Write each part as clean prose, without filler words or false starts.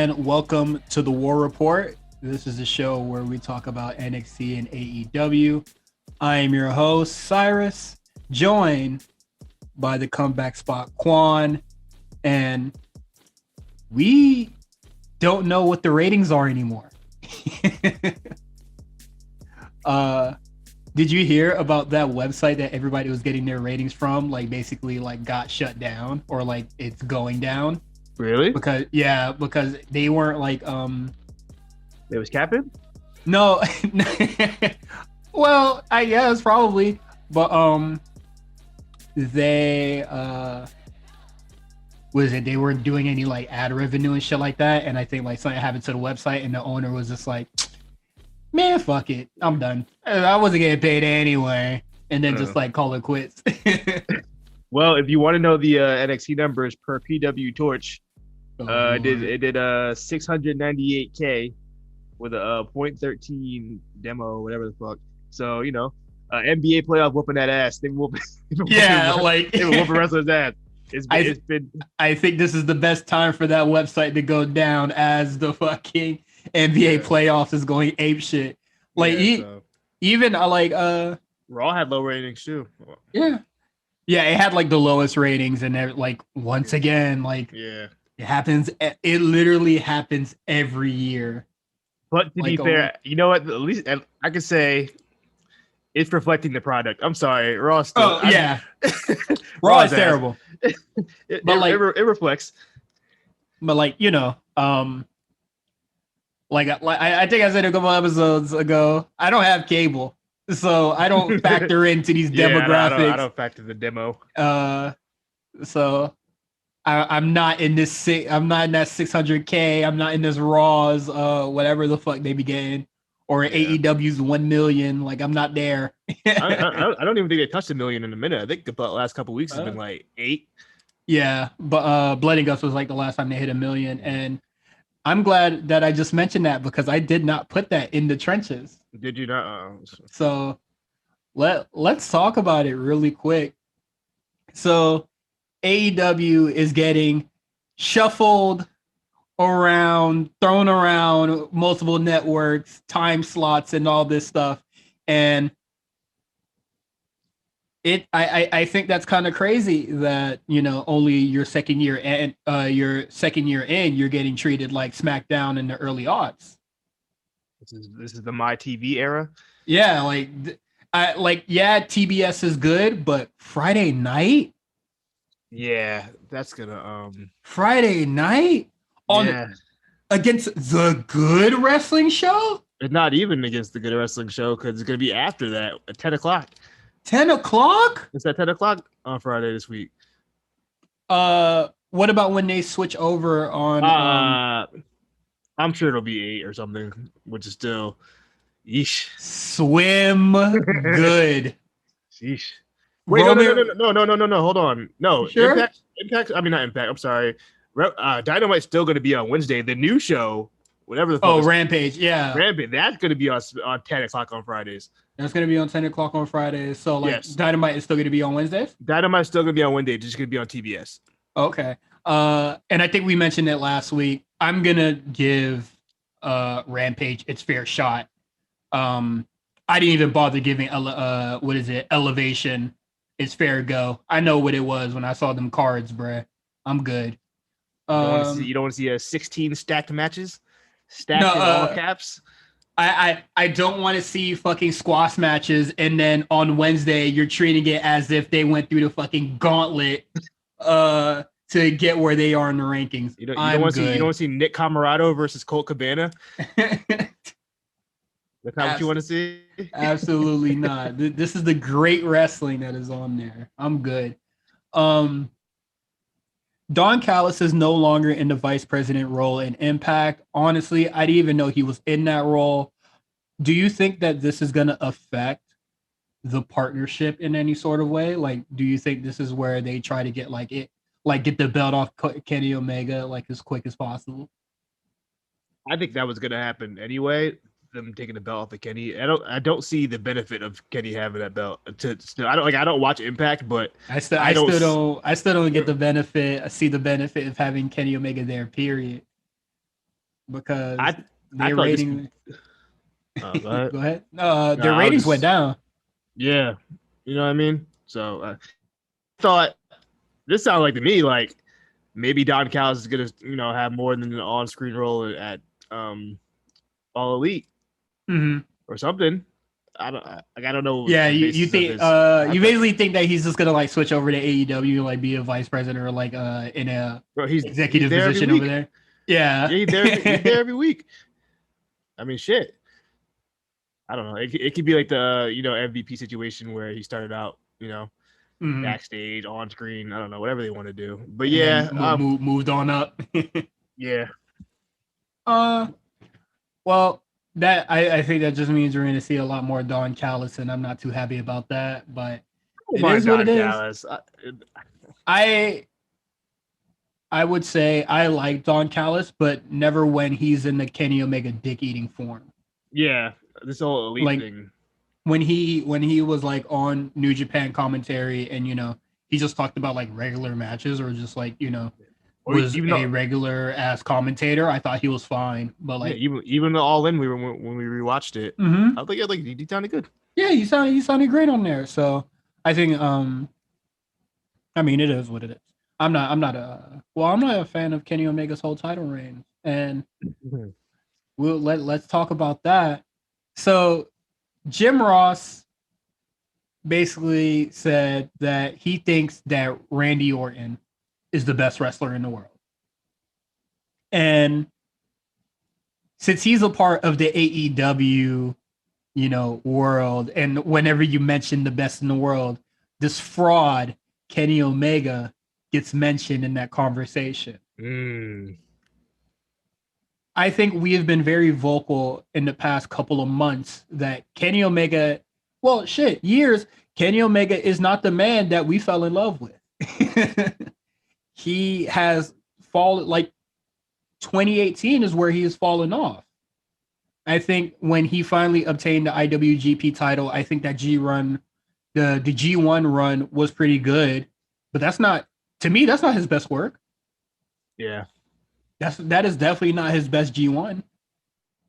and welcome to the War Report. This is a show where we talk about NXT and AEW. I am your host, Cyrus, joined by the comeback spot, Quan, and we don't know what the ratings are anymore. Did you hear about that website that everybody was getting their ratings from? Like basically like got shut down or like it's going down. Really? Because they weren't like It was capping? no. Well, I guess probably. But they they weren't doing any like ad revenue and shit like that. And I think like something happened to the website and the owner was just like, man, fuck it. I'm done. I wasn't getting paid anyway. And then just like call it quits. Well, if you want to know the NXT numbers per PW Torch, it did 698K with a .13 demo, whatever the fuck. So, you know, NBA playoff whooping that ass. They whooping, yeah, like they whooping wrestlers' ass. It's been. I think this is the best time for that website to go down as the fucking NBA playoffs is going ape shit. Like even like Raw had low ratings too. Yeah, it had like the lowest ratings, and like once again, like it happens. It literally happens every year. But to be fair, you know what? At least I could say it's reflecting the product. I'm sorry, Raw. Still, Raw is terrible. It reflects. But like you know, like I think I said a couple episodes ago, I don't have cable, so I don't factor into these demographics. I don't factor the demo. So I'm not in this. I'm not in that 600K. I'm not in this Raw's. Whatever the fuck they be getting, or AEW's 1 million. Like I'm not there. I don't even think they touched 1 million in a minute. I think the last couple of weeks has been like 8. Yeah, but Blood and Guts was like the last time they hit 1 million, and I'm glad that I just mentioned that because I did not put that in the trenches. Did you not? So let's talk about it really quick. So AEW is getting shuffled around, thrown around multiple networks, time slots, and all this stuff. And I think that's kind of crazy that, you know, only your second year in, you're getting treated like SmackDown in the early aughts. This is the My TV era. Yeah, TBS is good, but Friday night. Yeah, that's gonna Friday night against the Good Wrestling Show. It's not even against the Good Wrestling Show because it's gonna be after that at 10 o'clock. 10 o'clock? It's at 10 o'clock on Friday this week. What about when they switch over on? I'm sure it'll be 8 or something, which is still, yeesh. Swim good. Sheesh. Wait, no. Hold on. No, sure? Impact. I mean, not Impact. I'm sorry. Dynamite's still going to be on Wednesday. The new show, whatever the fuck. Oh, Rampage. Yeah. Rampage. That's going to be on 10 o'clock on Fridays. That's going to be on 10 o'clock on Fridays. So, like, yes. Dynamite is still going to be on Wednesdays? Dynamite's still going to be on Wednesday. It's just going to be on TBS. Okay. And I think we mentioned it last week. I'm going to give Rampage its fair shot. I didn't even bother giving Elevation its fair go. I know what it was when I saw them cards, bruh. I'm good. You don't want to see 16 stacked matches? Stacked in all caps? I don't want to see fucking squash matches and then on Wednesday you're treating it as if they went through the fucking gauntlet to get where they are in the rankings. You don't want to see Nick Camarado versus Colt Cabana? That's not what you want to see? Absolutely not. This is the great wrestling that is on there. I'm good. Don Callis is no longer in the vice president role in Impact. Honestly, I didn't even know he was in that role. Do you think that this is going to affect the partnership in any sort of way? Like, do you think this is where they try to get get the belt off Kenny Omega like as quick as possible? I think that was going to happen anyway. Them taking the belt off of Kenny. I don't see the benefit of Kenny having that belt. I don't watch Impact, but I still don't get the benefit. I see the benefit of having Kenny Omega there. Period. because I their thought this. rating. Oh, go ahead. Go ahead. No, Their I was ratings went just down. yeah. You know what I mean? So thought this sounded like to me like maybe Don Callis is gonna have more than an on-screen role at All Elite Mm-hmm. or something. I don't know Yeah, the you basis of think his you contract. basically think that he's just gonna like switch over to AEW and like be a vice president or like in a Bro, he's executive there every position over week. there. Yeah. Yeah, he's there every week. I mean, shit. I don't know. It could be like the MVP situation where he started out Mhm. backstage on screen. I don't know, whatever they want to do. But And then yeah, moved on up. yeah. uh, well, that I think that just means we're going to see a lot more Don Callis, and I'm not too happy about that. But Oh it my is what it Don is. Callis. I I would say I like Don Callis, but never when he's in the Kenny Omega dick eating form. Yeah, this whole elite Like thing. when he was like on New Japan commentary, and he just talked about like regular matches, or just like Or was even a though, regular ass commentator. I thought he was fine, but yeah, like, even the All In we were when we rewatched it. mm-hmm. I think he sounded good. Yeah, he sounded great on there. So I think I mean it is what it is. I'm not a fan of Kenny Omega's whole title reign, and let's talk about that. So Jim Ross basically said that he thinks that Randy Orton is the best wrestler in the world. And since he's a part of the AEW, world, and whenever you mention the best in the world, this fraud, Kenny Omega, gets mentioned in that conversation. Mm. I think we have been very vocal in the past couple of months that Kenny Omega, well, shit, years, Kenny Omega is not the man that we fell in love with. He has fallen, like 2018 is where he has fallen off. I think when he finally obtained the IWGP title, I think that G run, the G1 run was pretty good, but that's not, to me, that's not his best work. Yeah. That is definitely not his best G1.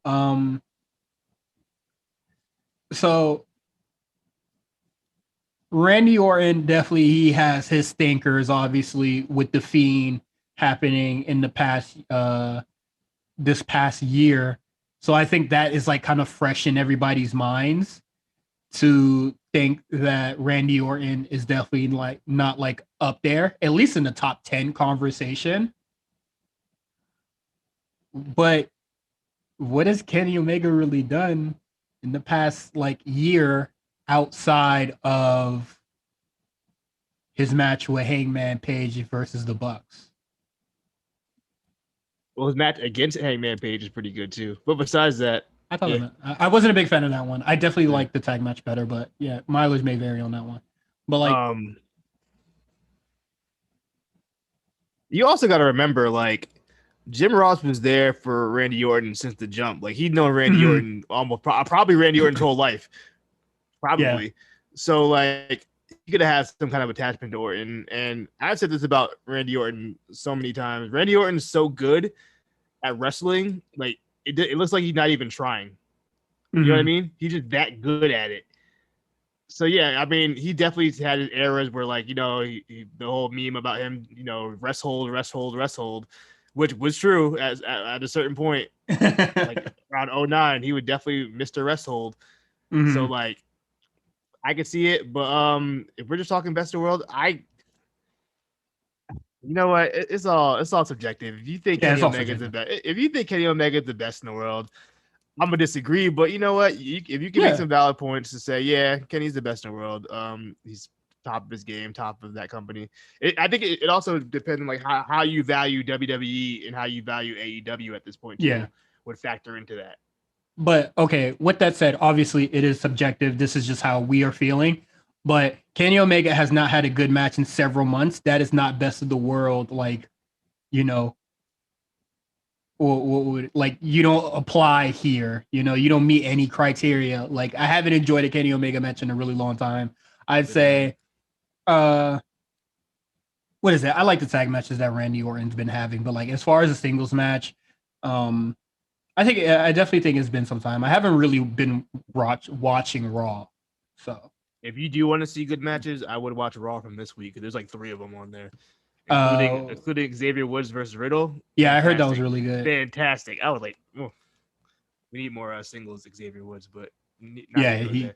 Um, so Randy Orton definitely, he has his stinkers, obviously, with the Fiend happening in the past this past year. So I think that is like kind of fresh in everybody's minds to think that Randy Orton is definitely like not like up there, at least in the top 10 conversation. But what has Kenny Omega really done in the past like year outside of his match with Hangman Page versus the Bucks? Well, his match against Hangman Page is pretty good too. But besides that, I thought yeah, I wasn't a big fan of that one. I definitely yeah. like the tag match better, but yeah, mileage may vary on that one. But like, You also got to remember, like, Jim Ross was there for Randy Orton since the jump. Like, he'd known Randy mm-hmm. Orton probably Randy Orton's whole life, Yeah. probably. So, like, he could have had some kind of attachment to Orton. And I've said this about Randy Orton so many times. Randy Orton's so good at wrestling, like, it looks like he's not even trying. You know what I mean? He's just that good at it. So yeah, I mean, he definitely had his eras where, like, the whole meme about him, rest hold, rest hold, rest hold, which was true at a certain point, like around 09, he would definitely Mr. Rest hold. Mm-hmm. So like, I could see it, but if we're just talking best of the world, you know what, it's all subjective. If you think Yeah, it's Kenny all Omega is the subjective. best, if you think Kenny Omega is the best in the world, I'm gonna disagree, but you know what? If you can make Yeah. some valid points to say, yeah, Kenny's the best in the world. He's top of his game, top of that company. I think it also depends on like how you value WWE and how you value AEW at this point too. Yeah. Would factor into that. But okay, with that said, obviously it is subjective. This is just how we are feeling. But Kenny Omega has not had a good match in several months. That is not best of the world. Like, you know, or like you don't apply here. You don't meet any criteria. Like I haven't enjoyed a Kenny Omega match in a really long time. I'd say, uh, what is that? I like the tag matches that Randy Orton's been having, but like as far as a singles match, I definitely think it's been some time. I haven't really been watching Raw, so If you do want to see good matches, I would watch Raw from this week. There's like 3 of them on there, including uh, Xavier Woods versus Riddle. yeah, I heard that was Fantastic, really good. fantastic. I was like, oh, we need more singles Xavier Woods, but neither Yeah, here nor there.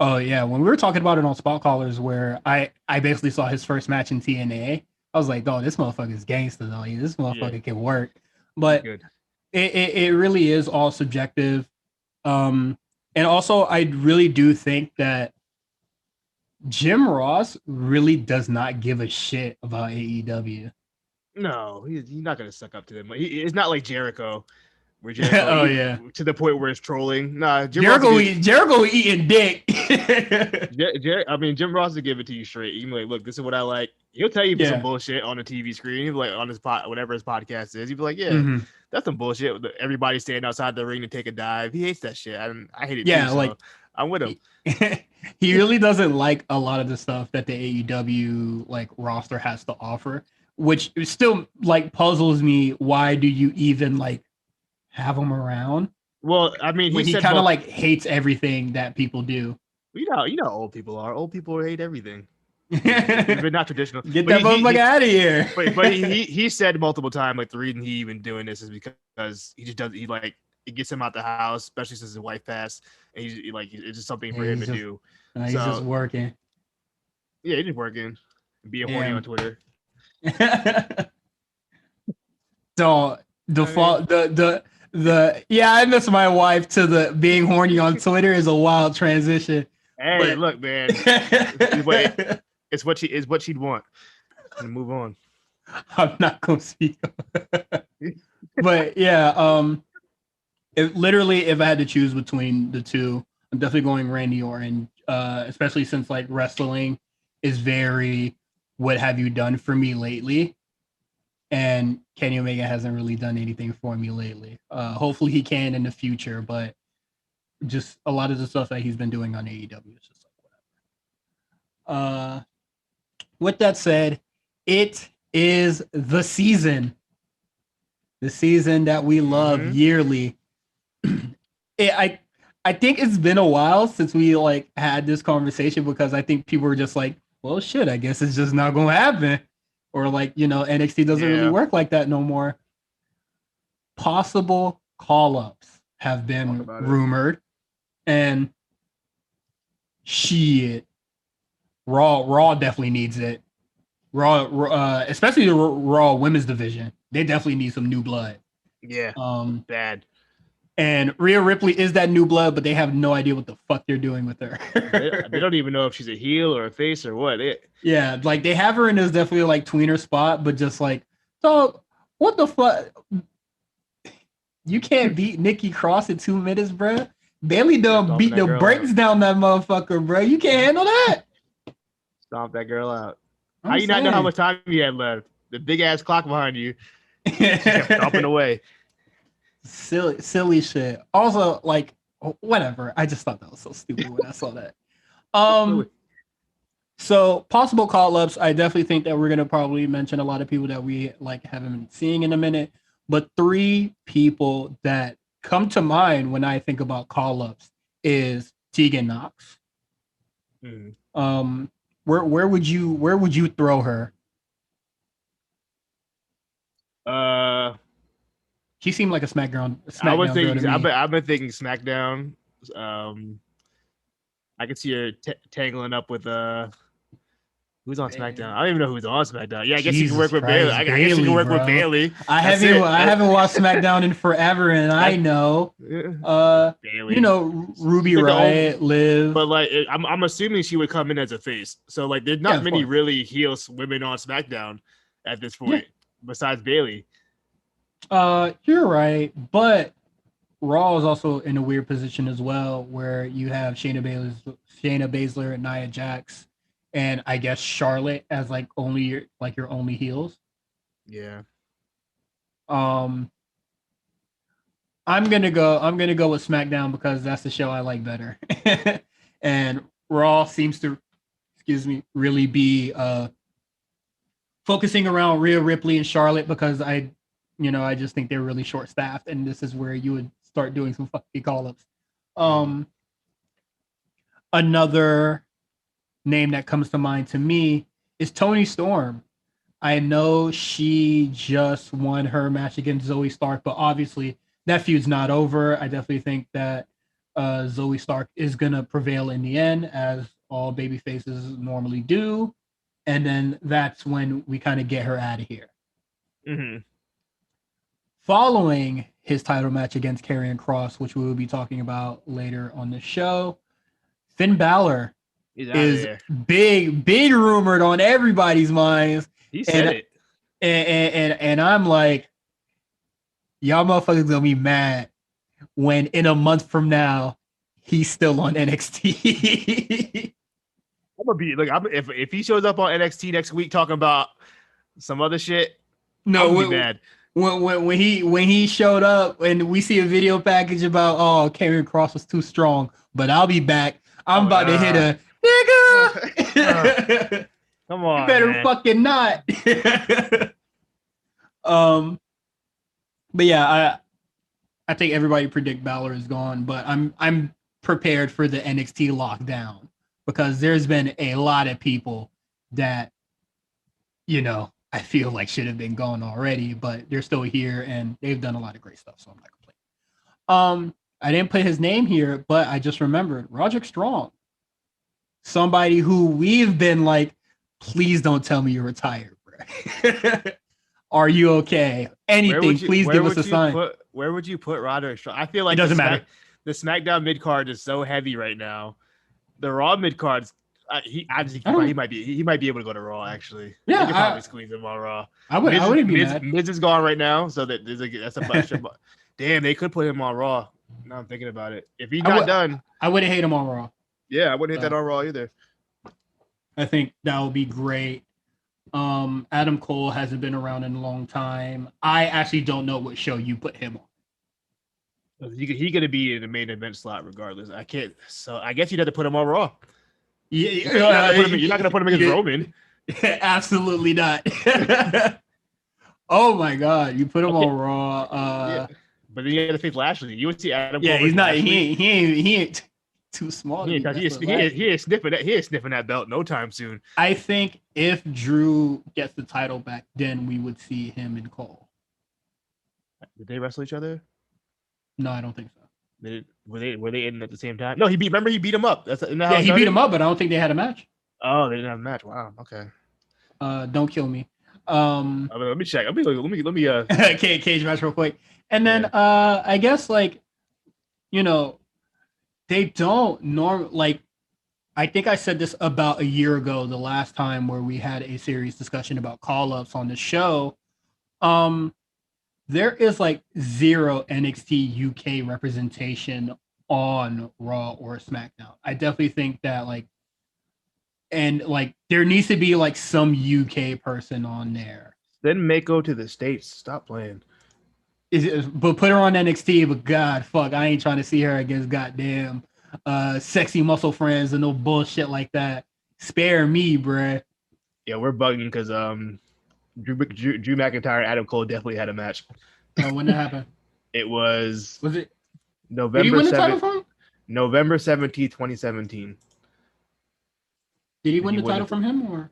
oh yeah, when we were talking about it on Spot Callers, where I basically saw his first match in TNA, I was like, oh, this motherfucker's gangster though. This motherfucker can work, but Good. it really is all subjective. Um, and also, I really do think that Jim Ross really does not give a shit about AEW. No, he's not gonna suck up to them. It's not like Jericho, where Jericho Oh yeah, to the point where it's trolling. Nah, Jericho Eating dick. I mean, Jim Ross will give it to you straight. He'll be like, "Look, this is what I like." He'll tell you some bullshit on the TV screen. He'll be like on his whatever his podcast is. He'll be like, "Yeah, that's some bullshit." Everybody standing outside the ring to take a dive. He hates that shit. I hate it too. So I'm with him. He really doesn't like a lot of the stuff that the AEW like roster has to offer, which still like puzzles me. Why do you even like have him around? Well, I mean, he kind of like hates everything that people do. You know how old people are. Old people hate everything. They're not traditional. Get that motherfucker out of here. But he said multiple times like the reason he even doing this is because he just does it gets him out the house, especially since his wife passed, and he's like it's just something for him to do. He's just working. Yeah, he's just working, being horny on Twitter. So I miss my wife to the being horny on Twitter is a wild transition. Hey, look, man, it's what she'd want. And move on. I'm not gonna speak. But yeah, if I had to choose between the two, I'm definitely going Randy Orton. Especially since like wrestling is very what have you done for me lately? And Kenny Omega hasn't really done anything for me lately. Hopefully he can in the future, but just a lot of the stuff that he's been doing on AEW is just like whatever. With that said, it is the season that we love yearly. I think it's been a while since we like had this conversation because I think people were just like, well, shit, I guess it's just not going to happen. Or like, NXT doesn't really work like that no more. Possible call-ups have been rumored. And shit, Raw definitely needs it. Raw, especially the Raw women's division, they definitely need some new blood. Yeah, bad. And Rhea Ripley is that new blood, but they have no idea what the fuck they're doing with her. They don't even know if she's a heel or a face or what. Yeah, like they have her in this definitely like tweener spot, but just like, so what the fuck? You can't beat Nikki Cross in 2 minutes, bro. Bailey done beat the brakes down that motherfucker, bro. You can't handle that. Stomp that girl out. How you not know how much time you had left? The big ass clock behind you. She kept stomping away. Silly shit. Also, like, whatever. I just thought that was so stupid when I saw that. So possible call-ups. I definitely think that we're gonna probably mention a lot of people that we like haven't been seeing in a minute. But 3 people that come to mind when I think about call-ups is Tegan Knox. Where would you throw her? She seemed like a SmackDown. I've been thinking SmackDown. I could see her tangling up with who's on SmackDown. I don't even know who's on SmackDown. Yeah, I guess you can work with Bailey. I guess you can work with Bailey. I haven't watched SmackDown in forever, and I know. Bailey. Ruby Riott, Liv. But like, I'm assuming she would come in as a face. So like, there's not many really heel women on SmackDown at this point besides Bailey. You're right, but Raw is also in a weird position as well, where you have Shayna Baszler, and Nia Jax, and I guess Charlotte as like your only heels. Yeah. I'm gonna go with SmackDown because that's the show I like better, and Raw seems to, really be focusing around Rhea Ripley and Charlotte because I just think they're really short staffed, and this is where you would start doing some fucking call ups. Um, Another name that comes to mind to me is Tony Storm. I know she just won her match against Zoe Stark, but obviously that feud's not over. I definitely think that Zoe Stark is gonna prevail in the end, as all baby faces normally do, and then that's when we kind of get her out of here. Mm-hmm. Following his title match against Karrion Kross, which we will be talking about later on the show, Finn Balor He's out of is there. big rumored on everybody's minds. He said it. And I'm like, y'all motherfuckers gonna be mad when in a month from now he's still on NXT. I'm gonna be like, if he shows up on NXT next week talking about some other shit, No, I'm gonna be mad. When he showed up and we see a video package about Karrion Kross was too strong, but I'll be back. I'm about to hit a nigga. Come on, you better man. fucking not. But yeah, I think everybody predict Balor is gone, but I'm prepared for the NXT lockdown because there's been a lot of people that I feel like should have been gone already, but they're still here and they've done a lot of great stuff, so I'm not complaining. I didn't put his name here, but I just remembered Roderick Strong, somebody who we've been like, please don't tell me you're retired, bro. Are you okay? Anything, please give us a sign. Where would you put Roderick Strong? I feel like it doesn't matter. The SmackDown mid card is so heavy right now. The Raw mid cards, he might be able to go to Raw actually. Yeah, they could probably squeeze him on Raw. I wouldn't be mad. Miz is gone right now, so that's a bunch of. Damn, they could put him on Raw. Now I'm thinking about it. If he's not done, I wouldn't hate him on Raw. Yeah, I wouldn't hit that on Raw either. I think that would be great. Adam Cole hasn't been around in a long time. I actually don't know what show you put him on. He gonna be in the main event slot regardless. I can't. So I guess you'd have to put him on Raw. Yeah, you're not gonna put him against Roman. Absolutely not. Oh my god, you put him on Raw. Yeah. But then you have to face Lashley. You would see Adam. Yeah, Cole he's not. He ain't too small. He is sniffing that belt no time soon. I think if Drew gets the title back, then we would see him and Cole. Did they wrestle each other? No, I don't think so. Were they in at the same time? No, he beat him up. He beat him up, but I don't think they had a match. Oh, they didn't have a match. Wow. Okay. Don't kill me. Let me check. Let me cage match real quick. And then I guess they don't I think I said this about a year ago, the last time where we had a serious discussion about call-ups on the show. There is zero NXT UK representation on Raw or SmackDown. I definitely think that there needs to be some UK person on there. Then Mako to the States. Stop playing. But put her on NXT, but God, fuck, I ain't trying to see her against goddamn sexy muscle friends and no bullshit like that. Spare me, bruh. Yeah, we're bugging because Drew McIntyre and Adam Cole definitely had a match. When that happened? Was it November? Did he win the title from him? November 17th, 2017. Did he win the title from him or?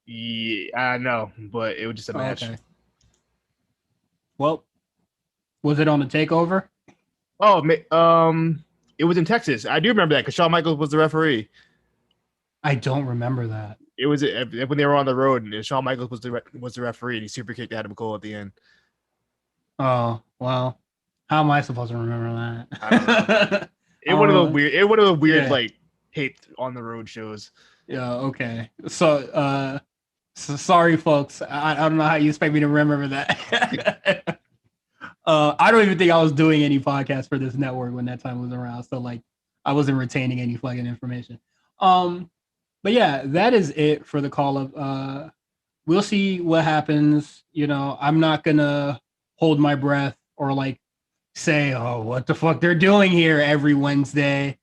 Yeah, I know, but it was just a match. Okay. Well, was it on the takeover? Oh, it was in Texas. I do remember that because Shawn Michaels was the referee. I don't remember that. It was when they were on the road, and Shawn Michaels was the referee, and he super kicked Adam Cole at the end. Oh well, how am I supposed to remember that? I don't know. It one of the weird taped on the road shows. Yeah. Okay. So sorry, folks. I don't know how you expect me to remember that. I don't even think I was doing any podcasts for this network when that time was around. So I wasn't retaining any fucking information. But yeah, that is it for the call up. We'll see what happens. I'm not gonna hold my breath or say, oh, what the fuck they're doing here every Wednesday.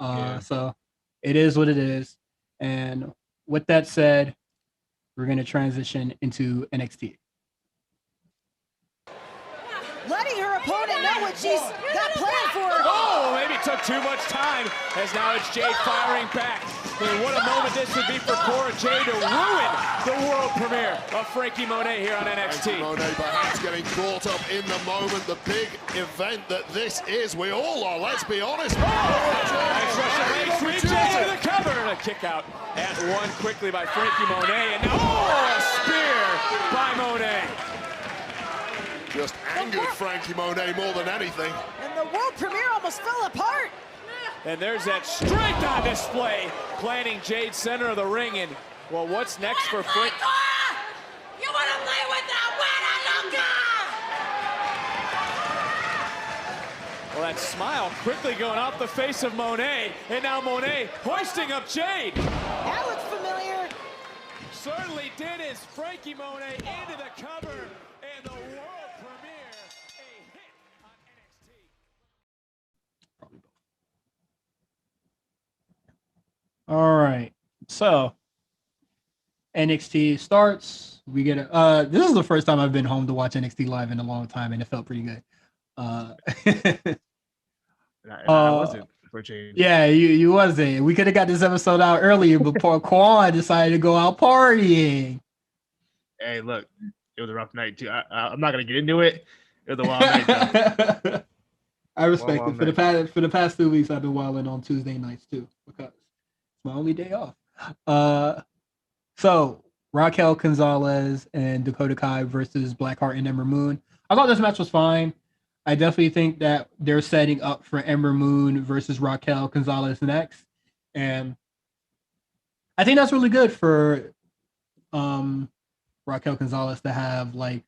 So it is what it is. And with that said, we're gonna transition into NXT. opponent know what she's got planned for her. Oh, maybe took too much time, as now it's Jade firing back. And what a moment this would be for Cora Jade to ruin the world premiere of Frankie Monet here on NXT. Monet perhaps getting caught up in the moment, the big event that this is. We all are, let's be honest. Nice Russian leg sweep, Jade into the cover. And a kick out at one quickly by Frankie Monet. And now, a spear by Monet. Just angered Frankie Monet more than anything. And the world premiere almost fell apart. And there's that strength on display, planting Jade center of the ring. And, well, what's next for Frank? You want to play with that winner, Well, that smile quickly going off the face of Monet. And now Monet hoisting up Jade. That looks familiar. Certainly did, as Frankie Monet into the cover. And the world premiere, a hit on NXT. All right. So NXT starts. We get this is the first time I've been home to watch NXT live in a long time, and it felt pretty good. I wasn't for a change. Yeah, you wasn't. We could have got this episode out earlier, but poor Quan decided to go out partying. Hey, look, it was a rough night too. I'm not gonna get into it. It was a wild night. Though. I respect it. For the past 2 weeks, I've been wilding on Tuesday nights too, because it's my only day off. So Raquel Gonzalez and Dakota Kai versus Blackheart and Ember Moon. I thought this match was fine. I definitely think that they're setting up for Ember Moon versus Raquel Gonzalez next, and I think that's really good for Raquel Gonzalez to have like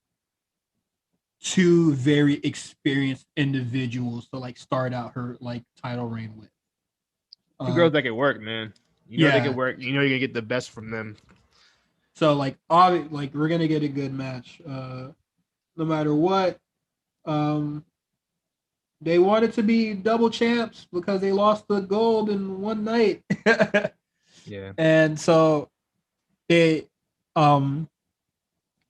two very experienced individuals to like start out her like title reign with. Two girls that can work, man. You know they can work. You know you can get the best from them. So like we're gonna get a good match. No matter what. They wanted to be double champs because they lost the gold in one night. Yeah. And so they Ember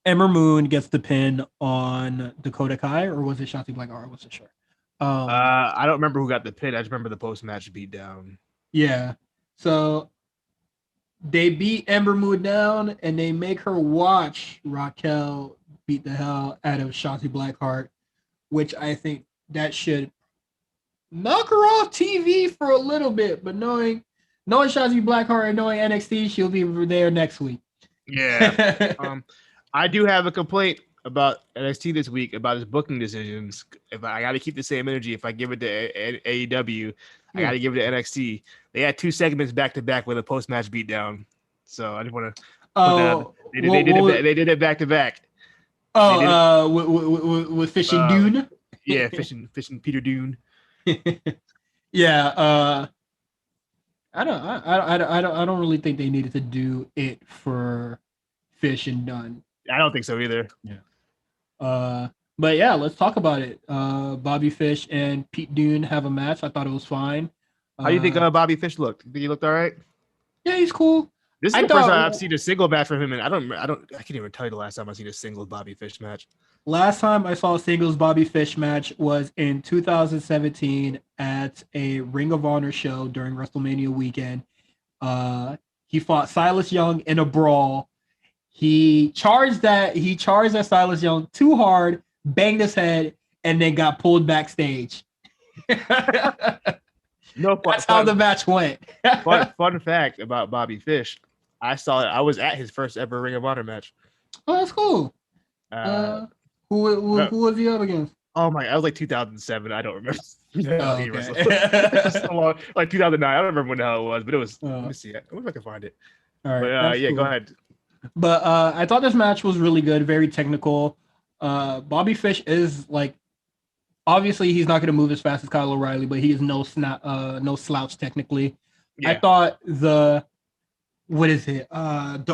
Moon gets the pin on Dakota Kai, or was it Shotzi Blackheart? I wasn't sure. I don't remember who got the pin. I just remember the post-match beatdown. Yeah. So they beat Ember Moon down and they make her watch Raquel beat the hell out of Shotzi Blackheart, which I think that should knock her off TV for a little bit. But knowing Shotzi Blackheart and knowing NXT, she'll be there next week. Yeah. I do have a complaint about NXT this week about his booking decisions. If I got to keep the same energy, if I give it to AEW, I got to give it to NXT. They had 2 segments back to back with a post match beatdown, so I just want to. They did it back to back. With Fish and Dune. Yeah, fishing Peter Dune. Yeah. I don't really think they needed to do it for Fish and Dunn. I don't think so either. Yeah. But yeah, let's talk about it. Bobby Fish and Pete Dunne have a match. I thought it was fine. How do you think Bobby Fish looked? Think he looked all right? Yeah, he's cool. This is the first time I've seen a single match from him, and I can't even tell you the last time I've seen a single Bobby Fish match. Last time I saw a singles Bobby Fish match was in 2017 at a Ring of Honor show during WrestleMania weekend. He fought Silas Young in a brawl. He charged at Silas Young too hard, banged his head, and then got pulled backstage. That's how the match went. fun fact about Bobby Fish. I was at his first ever Ring of Honor match. Oh, that's cool. Who was he up against? Oh my! I was like 2007. I don't remember. Okay. So long, like 2009. I don't remember when the hell it was, but it was. Let me see. I wonder if I can find it. All right. But yeah, cool. Go ahead. But I thought this match was really good, very technical. Bobby Fish is like, obviously he's not going to move as fast as Kyle O'Reilly, but he is no slouch technically. Yeah. I thought the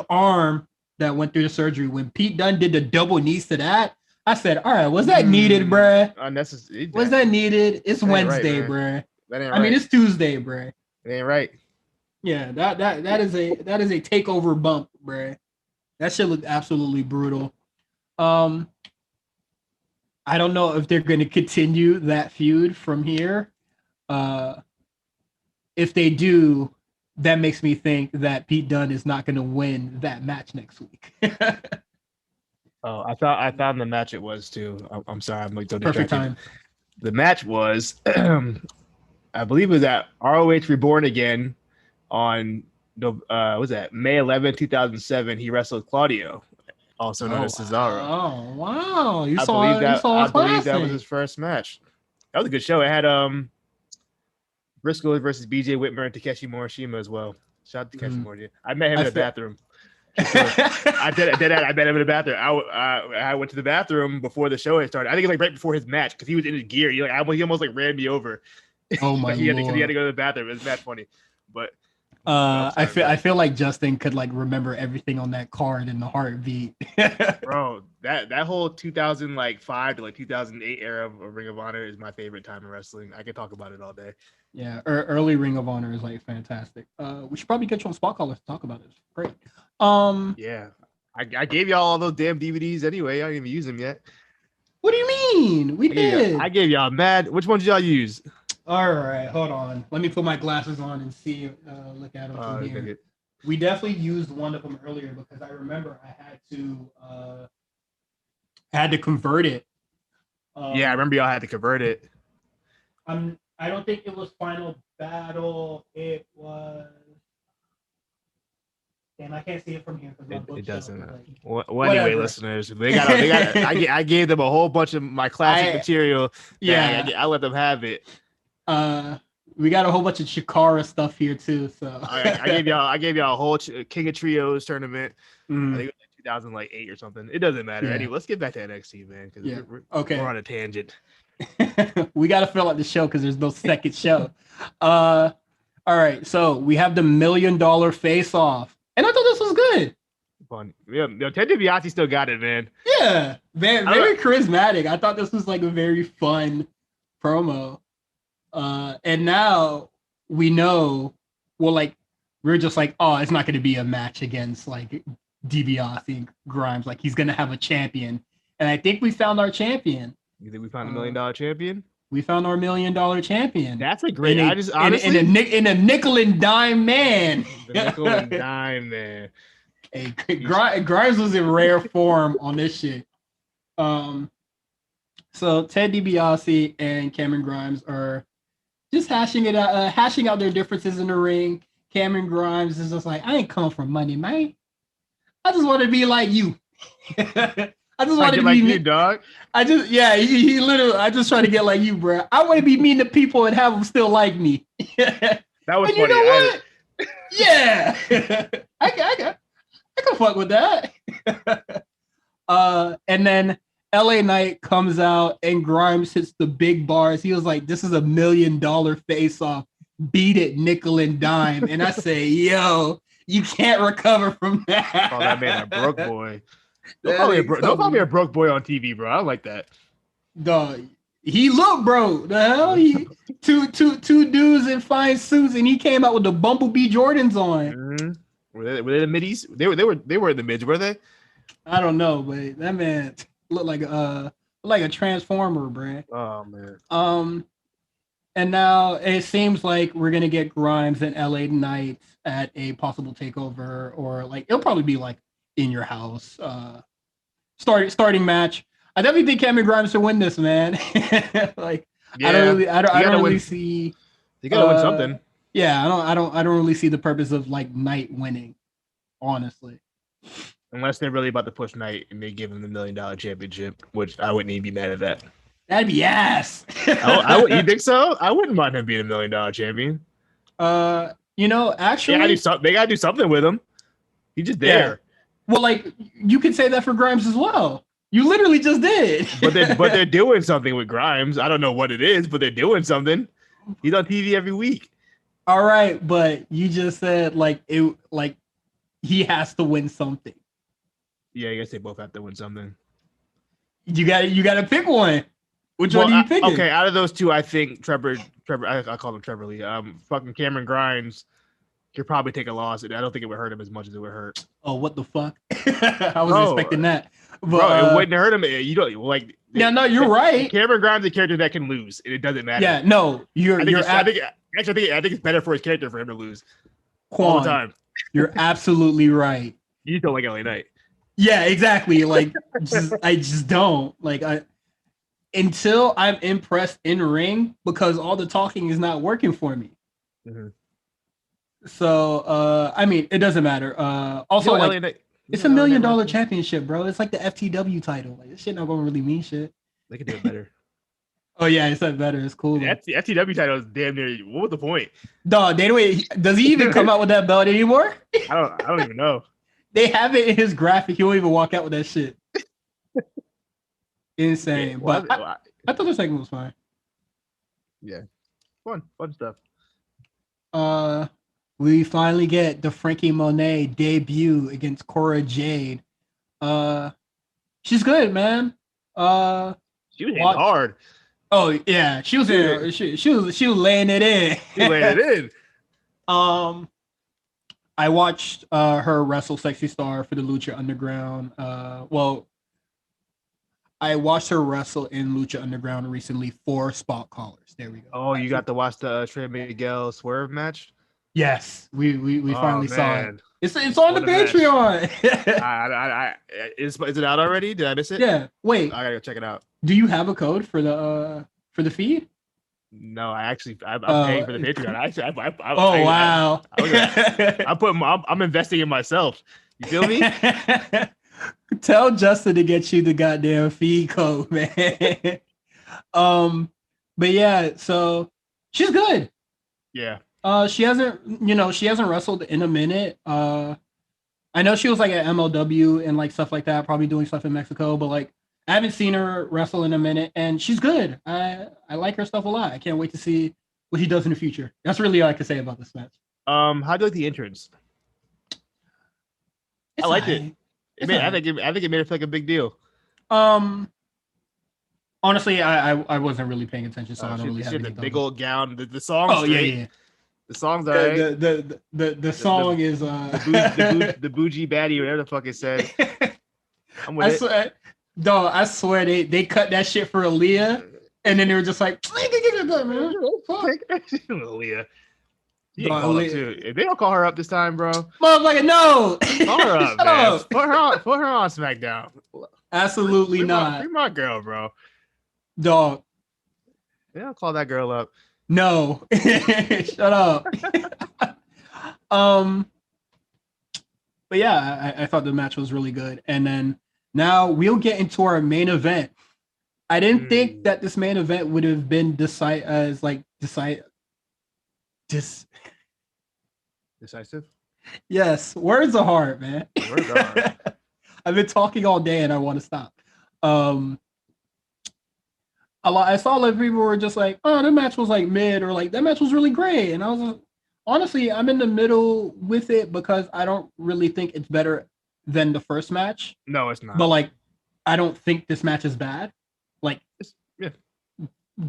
arm that went through the surgery when Pete Dunne did the double knees to that. I said, all right, was that needed, bruh? Unnecessary. Was that needed? It's Wednesday, right, bruh. That ain't right. I mean, it's Tuesday, bruh. It ain't right. Yeah, that is a takeover bump, bruh. That shit looked absolutely brutal. I don't know if they're going to continue that feud from here. If they do, that makes me think that Pete Dunne is not going to win that match next week. Oh, I found the match it was too. I'm sorry, I'm like so Perfect distracted. time. The match was, I believe it was at ROH Reborn Again on was that May 11, 2007. He wrestled Claudio, also known as Cesaro. Oh wow! You I saw a believe that was classic. his first match. That was a good show. It had Briscoe versus BJ Whitmer and Takeshi Morishima as well. Shout out to Takeshi Morishima. I met him in the bathroom. I met him in the bathroom. I went to the bathroom before the show had started. I think it was like right before his match because he was in his gear. He almost like ran me over. Oh my he had lord! He had to go to the bathroom. It was that funny, but I feel like Justin could like remember everything on that card in the heartbeat. bro, that whole 2005 to like 2008 era of Ring of Honor is my favorite time in wrestling. I could talk about it all day. Yeah, early Ring of Honor is like fantastic. We should probably get you on Spot Caller to talk about it. Great. Yeah, I gave y'all all those damn DVDs anyway. I didn't even use them yet. What do you mean? We did. I gave y'all mad. Which ones did y'all use? All right, hold on. Let me put my glasses on and see. Look at them from here. Okay. We definitely used one of them earlier because I remember I had to convert it. Yeah, I remember y'all had to convert it. I don't think it was Final Battle. It was. Damn, I can't see it from here because It doesn't. Like, well, anyway, listeners, they got. I gave them a whole bunch of my classic material. Yeah, I let them have it. We got a whole bunch of Chikara stuff here too. So I gave y'all a whole King of Trios tournament. I think it was like 2008 or something. It doesn't matter. Yeah. Anyway, let's get back to NXT, man. Because we're on a tangent. We got to fill out the show because there's no second show. All right, so we have the $1 million face off, and I thought this was good. Fun. Yeah, Ted DiBiase still got it, man. Yeah, very charismatic. I thought this was like a very fun promo. And now we know, well, like we're just like, oh, it's not going to be a match against like DiBiase and Grimes. Like he's going to have a champion, and I think we found our champion. You think we found a $1 million champion? We found our $1 million champion. That's a great. Honestly, in a nickel and dime man. The nickel and dime man. Hey, Grimes was in rare form on this shit. So Ted DiBiase and Cameron Grimes are just hashing out their differences in the ring. Cameron Grimes is just like, I ain't come from money, man. I just want to be like you. I just want to be like you, dog. He literally. I just try to get like you, bro. I want to be mean to people and have them still like me. That was and funny. You know what? Yeah, I can fuck with that. And then LA Knight comes out and Grimes hits the big bars. He was like, "This is $1 million face off. Beat it, nickel and dime." And I say, "Yo, you can't recover from that." Oh, that man a broke boy. Don't call me a broke boy on TV, bro. I don't like that. Dog, he looked broke. The hell, he two dudes in fine suits, and he came out with the Bumblebee Jordans on. Mm-hmm. Were they the middies? They were in the mids, were they? I don't know, but that man looked like a transformer, bro. Oh man. And now it seems like we're gonna get Grimes and LA Knight at a possible takeover, or like it'll probably be like in your house. Starting match. I definitely think Cameron Grimes should win this, man. Like yeah, I don't really see. You gotta win something. Yeah, I don't really see the purpose of like Knight winning, honestly. Unless they're really about to push Knight and they give him the $1 million championship, which I wouldn't even be mad at that. That'd be ass. You think so? I wouldn't mind him being $1 million champion. Actually, they gotta do something with him. He's just there. Yeah. Well, like you could say that for Grimes as well. You literally just did. but they're doing something with Grimes. I don't know what it is, but they're doing something. He's on TV every week. All right, but you just said like he has to win something. Yeah, I guess they both have to win something. You got to pick one. Which one do you pick? Okay, out of those two, I think Trevor. I call him Trevor Lee. Fucking Cameron Grimes could probably take a loss. I don't think it would hurt him as much as it would hurt. Oh, what the fuck? I was expecting that. Bro, it wouldn't hurt him. You don't like. Yeah, no, you're right. Cameron Grimes is a character that can lose, and it doesn't matter. Yeah, no, I think it's better for his character for him to lose all the time. You're absolutely right. You just don't like LA Knight. Yeah, exactly. Like, I just don't like. Until I'm impressed in ring, because all the talking is not working for me. Mm-hmm. So, I mean, it doesn't matter. Also, like, it's $1 million championship, bro. It's like the FTW title. Like, this shit not gonna really mean shit. They could do it better. Oh yeah, it's not better. It's cool. The FTW title is damn near. What was the point? Dog, does he even come out with that belt anymore? I don't even know. They have it in his graphic. He won't even walk out with that shit. Insane. Yeah, well, but I thought the segment was fine. Yeah, fun stuff. We finally get the Frankie Monet debut against Cora Jade. She's good, man. She was hitting hard. Oh yeah, she was she was laying it in. She laying it in. I watched her wrestle Sexy Star for the Lucha Underground. I watched her wrestle in Lucha Underground recently for Spot Callers. There we go. Oh, you got to watch the Trey Miguel Swerve match? Yes, we finally saw it. It's on the Patreon. Is it out already? Did I miss it? Yeah. Wait. I gotta go check it out. Do you have a code for the feed? No, I'm paying for the Patreon. Wow. I'm investing in myself. You feel me? Tell Justin to get you the goddamn feed code, man. But yeah, so she's good. Yeah. She hasn't wrestled in a minute. I know she was like at MLW and like stuff like that, probably doing stuff in Mexico, but like I haven't seen her wrestle in a minute, and she's good. I like her stuff a lot. I can't wait to see what she does in the future. That's really all I can say about this match. How do you like the entrance? I liked it. I think it made it feel like a big deal. Honestly, I wasn't really paying attention, so I don't really have anything. The big old gown, the songs. Oh yeah. The song's alright. The song is the bougie baddie, whatever the fuck it said. I'm with it. I swear they cut that shit for Aaliyah, and then they were just like, man. Aaliyah. If they don't call her up this time, bro. Motherfucker, no. Call her up, man. Put her on SmackDown. Absolutely not. Free my girl, bro. Dog. Yeah, I'll call that girl up. No. Shut up. But yeah, I thought the match was really good. And then now we'll get into our main event. I didn't think that this main event would have been decisive. Yes, words are hard, man. Words are hard. I've been talking all day and I want to stop. I saw like people were just like, oh, the match was like mid, or like that match was really great. And I was like, honestly, I'm in the middle with it because I don't really think it's better than the first match. No, it's not. But like, I don't think this match is bad. Like,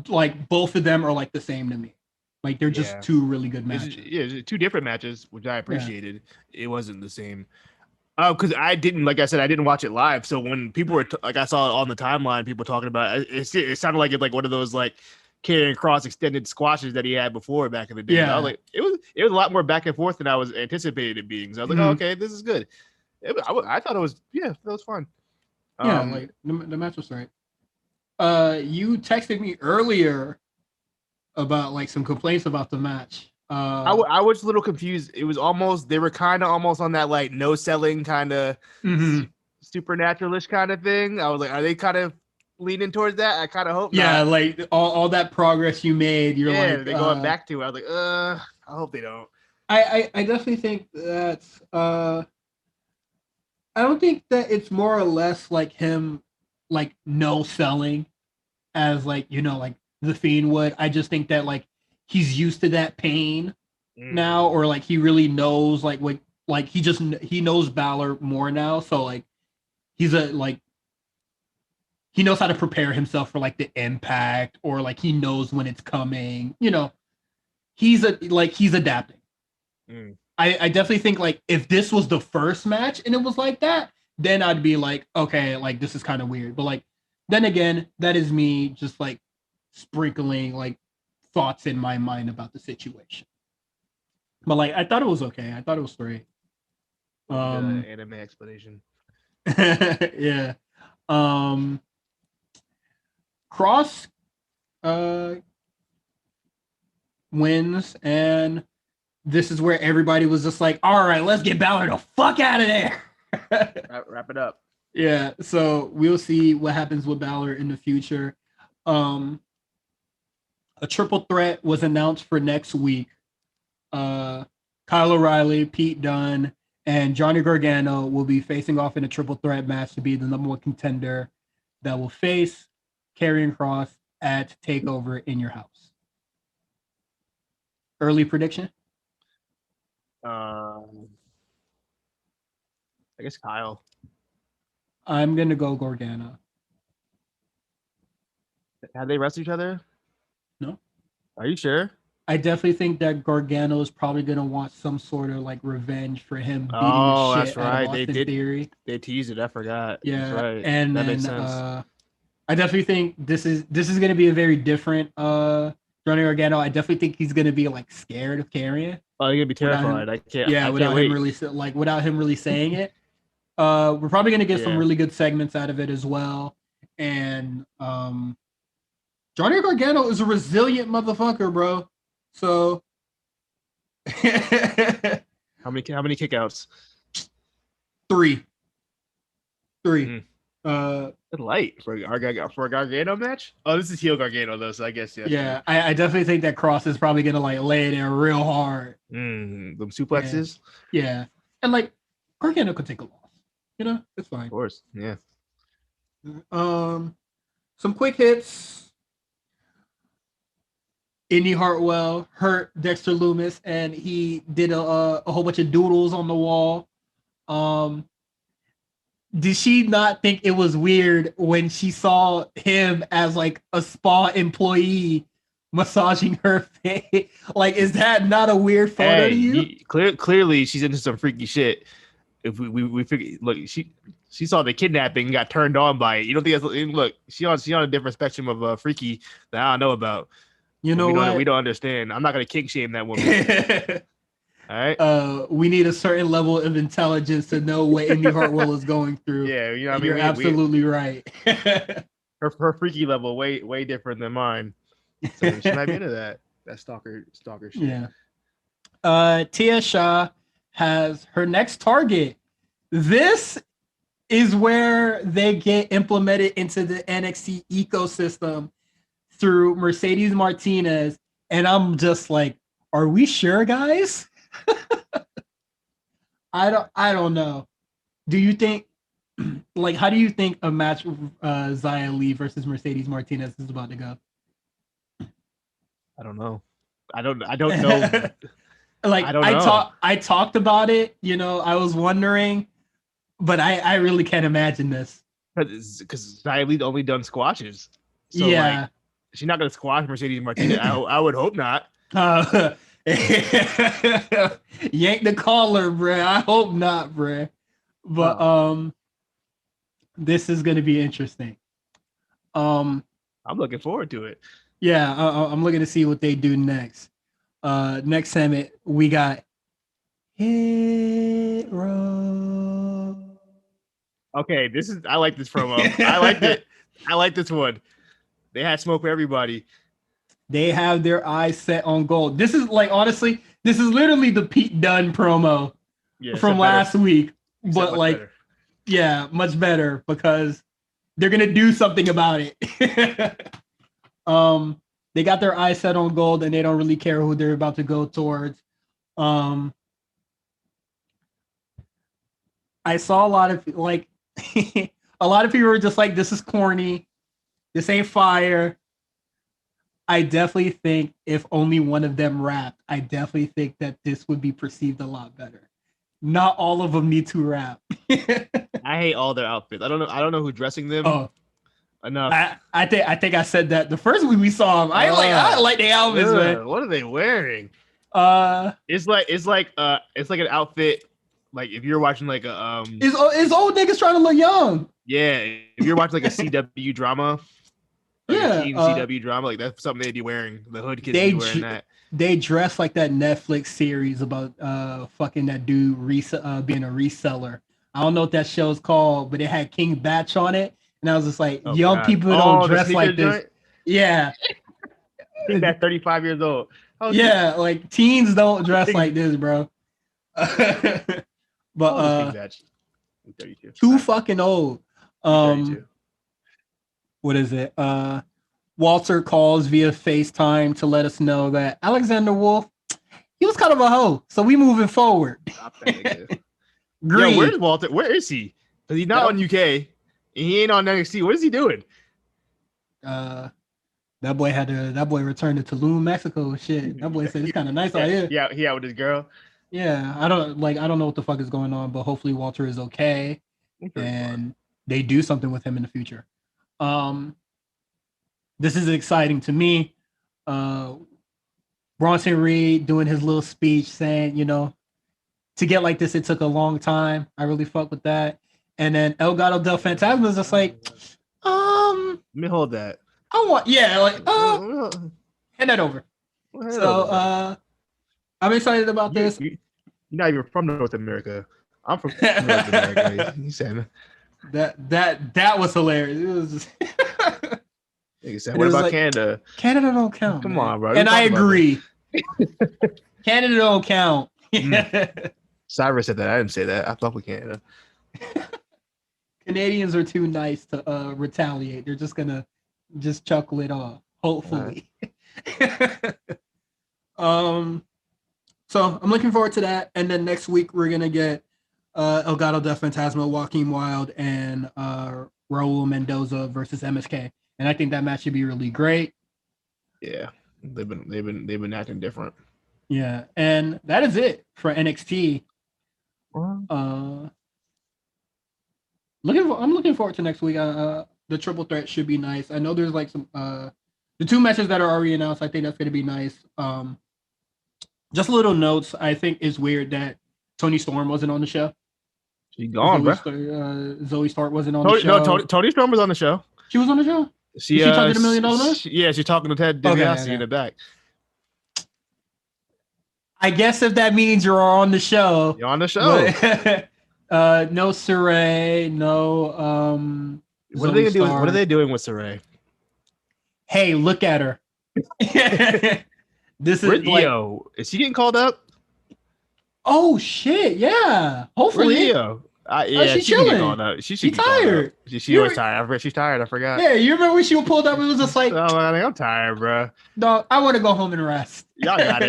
like both of them are like the same to me. Like they're just two really good matches. Two different matches, which I appreciated. Yeah. It wasn't the same. Because I didn't watch it live. So when people were I saw on the timeline, people talking about it, it sounded like one of those like Karrion Kross extended squashes that he had before back in the day. Yeah, I was like, it was a lot more back and forth than I was anticipated it being. So I was like, oh, okay, this is good. I thought it was that was fun. Like the match was right. You texted me earlier about like some complaints about the match. I was a little confused. It was they were kind of almost on that like no selling kind of supernatural-ish kind of thing. I was like, are they kind of leaning towards that? I kind of hope not. Like all that progress you made, you're like they're going back to it. I was like, I hope they don't. I definitely think that's I don't think that it's more or less like him like no selling as like like the Fiend would. I just think that like he's used to that pain now, or like he really knows like what like he knows Balor more now, so like he knows how to prepare himself for like the impact, or like he knows when it's coming. He's adapting. I definitely think like if this was the first match and it was like that, then I'd be like, okay, like this is kind of weird. But like, then again, that is me just like sprinkling like thoughts in my mind about the situation. But like, I thought it was okay. I thought it was great. Anime explanation. Yeah. Kross wins, and this is where everybody was just like, all right, let's get Balor the fuck out of there. Wrap it up. Yeah, so we'll see what happens with Balor in the future. A triple threat was announced for next week. Kyle O'Reilly, Pete Dunne, and Johnny Gargano will be facing off in a triple threat match to be the number one contender that will face Karrion Kross at TakeOver in your house. Early prediction? I guess Kyle. I'm gonna go Gargano. Have they wrestled each other? No. Are you sure? I definitely think that Gargano is probably gonna want some sort of like revenge for him beating Oh, the that's shit out right. of Austin Theory. They teased it. I forgot. Yeah, That's right. and that then makes sense. I definitely think this is gonna be a very different Johnny Gargano. I definitely think he's gonna be like scared of Karrion. Oh, you're gonna be terrified. Him, I can't. Yeah, I without can't wait. him really without him really saying it. We're probably gonna get some really good segments out of it as well. And Johnny Gargano is a resilient motherfucker, bro. So How many kickouts? Three. Good light for a Gargano match. Oh, this is heel Gargano though, so I guess yeah. I definitely think that Kross is probably gonna like lay it in real hard. Them suplexes. Yeah, and like Gargano could take a loss. You know, it's fine. Of course, yeah. Some quick hits. Indy Hartwell hurt Dexter Lumis, and he did a whole bunch of doodles on the wall. Did she not think it was weird when she saw him as like a spa employee massaging her face? Like, is that not a weird photo to you? Clearly, she's into some freaky shit. If we figure, look, she saw the kidnapping and got turned on by it. You don't think that's look? She on a different spectrum of freaky that I don't know about. You know what? We don't understand. I'm not gonna kink shame that woman. All right. We need a certain level of intelligence to know what Indy Hartwell is going through. Yeah, you know what I mean. You're absolutely right. her freaky level way different than mine. So she might be into that stalker shit. Yeah. Tia Shah has her next target. This is where they get implemented into the NXT ecosystem through Mercedes Martinez, and I'm just like, are we sure, guys? I don't know. Do you think, like, how do you think a match with Xia Li versus Mercedes Martinez is about to go? I don't know. I don't know. Like, I talked about it. You know, I was wondering, but I really can't imagine this. Because Xia Li's only done squashes. So yeah. Like, she's not gonna squash Mercedes Martinez. I would hope not. Yank the collar, bruh. I hope not, bruh. But this is gonna be interesting. I'm looking forward to it. Yeah, I'm looking to see what they do next. Next segment we got Hit Row. Okay, I like this promo. I liked it. I like this one. They had smoke for everybody. They have their eyes set on gold. This is like, honestly, this is literally the Pete Dunne promo from last week. But like, better. Yeah, much better because they're going to do something about it. They got their eyes set on gold and they don't really care who they're about to go towards. I saw a lot of like, a lot of people were just like, this is corny. This ain't fire. I definitely think if only one of them rapped, I definitely think that this would be perceived a lot better. Not all of them need to rap. I hate all their outfits. I don't know who's dressing them. Oh, enough. I think I said that the first week we saw them. I like the outfits, man. What are they wearing? It's like an outfit like if you're watching like a Is old niggas trying to look young? yeah, if you're watching like a CW drama, like Yeah, a teen CW drama, like that's something they'd be wearing. The hood kids they be wearing that. They dress like that Netflix series about fucking that dude being a reseller. I don't know what that show's called, but it had King Batch on it, and I was just like, Oh, young God. people don't the dress sneaker like this. joint? Yeah, King Batch 35 years old. yeah, like teens don't dress like this, bro. But King Batch. I'm 32. too fucking old. 32. What is it? Walter calls via FaceTime to let us know that Alexander Wolf, he was kind of a hoe. So we moving forward. Stop that nigga. Green. Yo, where's Walter? Where is he? Because he's not on UK. And he ain't on NXT. What is he doing? That boy returned to Tulum, Mexico. Shit. That boy said it's kind of nice out here. Yeah, he out with his girl. Yeah. I don't know what the fuck is going on, but hopefully Walter is okay. And they do something with him in the future. This is exciting to me. Bronson Reed doing his little speech saying, to get like this, it took a long time. I really fuck with that. And then El Gato del Fantasma is just like, let me hold that. hand that over. So I'm excited about this. You're not even from North America. I'm from North America. You said that was hilarious. It was just what about Canada? Canada don't count. Come man. on, bro. And I agree. Canada don't count. Cyrus said that. I didn't say that. I fuck with Canada. Canadians are too nice to retaliate. They're just gonna chuckle it off. Hopefully. So I'm looking forward to that. And then next week we're gonna get El Gato del Fantasma, Joaquin Wilde, and Raul Mendoza versus MSK. And I think that match should be really great. Yeah, they've been acting different. Yeah, and that is it for NXT. I'm looking forward to next week. The triple threat should be nice. I know there's like some the two matches that are already announced. I think that's gonna be nice. Just little notes. I think it's weird that Toni Storm wasn't on the show. She gone, bro. Zoe Stark wasn't on the show. No, Toni Storm was on the show. She was on the show. She talking to $1 Million Man? Yeah, she's talking to Ted DiBiase in the back. I guess if that means you're on the show. You're on the show. No Saray, no What are they doing? What are they doing with Saray? Hey, look at her. This is Io. Is she getting called up? Oh shit! Yeah, hopefully. Io? Yeah, she's chilling. She's tired. She always tired. She's tired. I forgot. Yeah, you remember when she pulled up? It was just like, oh, I'm tired, bro. Dog, I want to go home and rest. Y'all got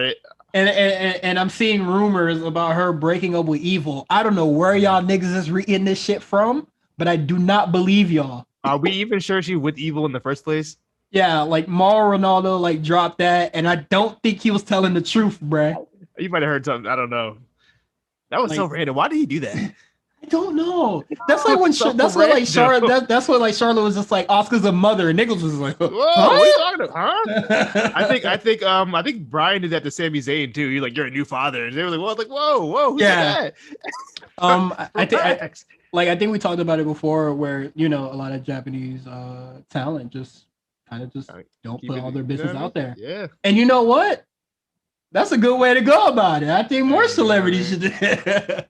it. And I'm seeing rumors about her breaking up with Evil. I don't know where y'all niggas is reading this shit from, but I do not believe y'all. Are we even sure she's with Evil in the first place? Yeah, like Mauro Ronaldo like dropped that, and I don't think he was telling the truth, bruh. You might have heard something. I don't know. That was so random. Why did he do that? I don't know. That's like when that's what Charlotte was just like, Oscar's a mother, and Nichols was like, whoa, what are you talking about? Huh? I think Brian did that to Sami Zayn too. He's like, you're a new father, and they were like, well, whoa, who did that? I think we talked about it before, where a lot of Japanese talent just don't put all their business out there. Yeah. And you know what? That's a good way to go about it. I think more celebrities should do it.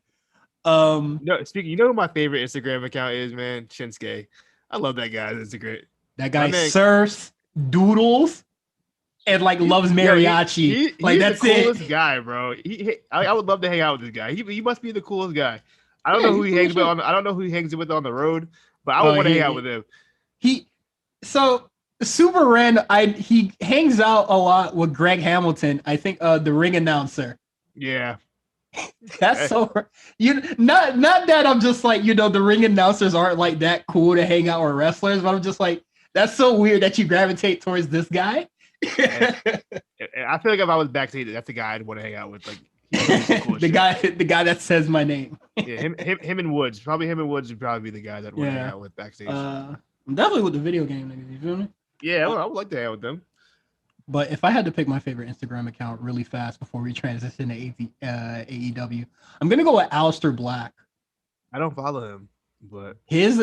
No, speaking, you know who my favorite Instagram account is, man? Shinsuke. I love that guy. That's great. That guy surfs, doodles, and loves mariachi. He's that's the coolest guy, bro. I would love to hang out with this guy. He must be the coolest guy. I don't know who he hangs with I don't know who he hangs with on the road, but I would want to hang out with him. Super random. He hangs out a lot with Greg Hamilton. I think the ring announcer. Yeah. That's so not that I'm just like, the ring announcers aren't like that cool to hang out with wrestlers, but I'm just like, that's so weird that you gravitate towards this guy. And I feel like if I was backstage, that's the guy I'd want to hang out with. Like the guy that says my name. Yeah, him and Woods. Probably him and Woods would probably be the guys I'd want to hang out with backstage. I'm definitely with the video game niggas, you feel me? Yeah, I would like to hang out with them. But if I had to pick my favorite Instagram account really fast before we transition to AEW, I'm gonna go with Aleister Black. I don't follow him, but His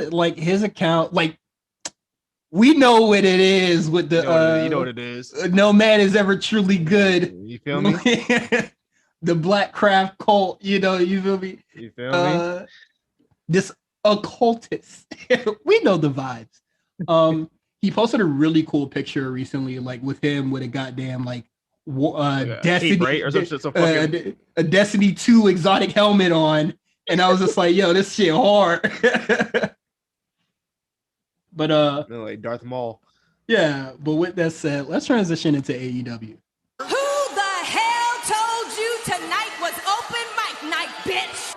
account, like we know what it is with the you know what it is. No man is ever truly good. You feel me? The Black Craft cult, you feel me? You feel me? This occultist. We know the vibes. He posted a really cool picture recently, like with him with a goddamn like Destiny, cape, right? Or some fucking... a Destiny 2 exotic helmet on, and I was just like, yo, this shit hard. But no, like Darth Maul. Yeah, but with that said, let's transition into AEW. Who the hell told you tonight was open mic night, bitch?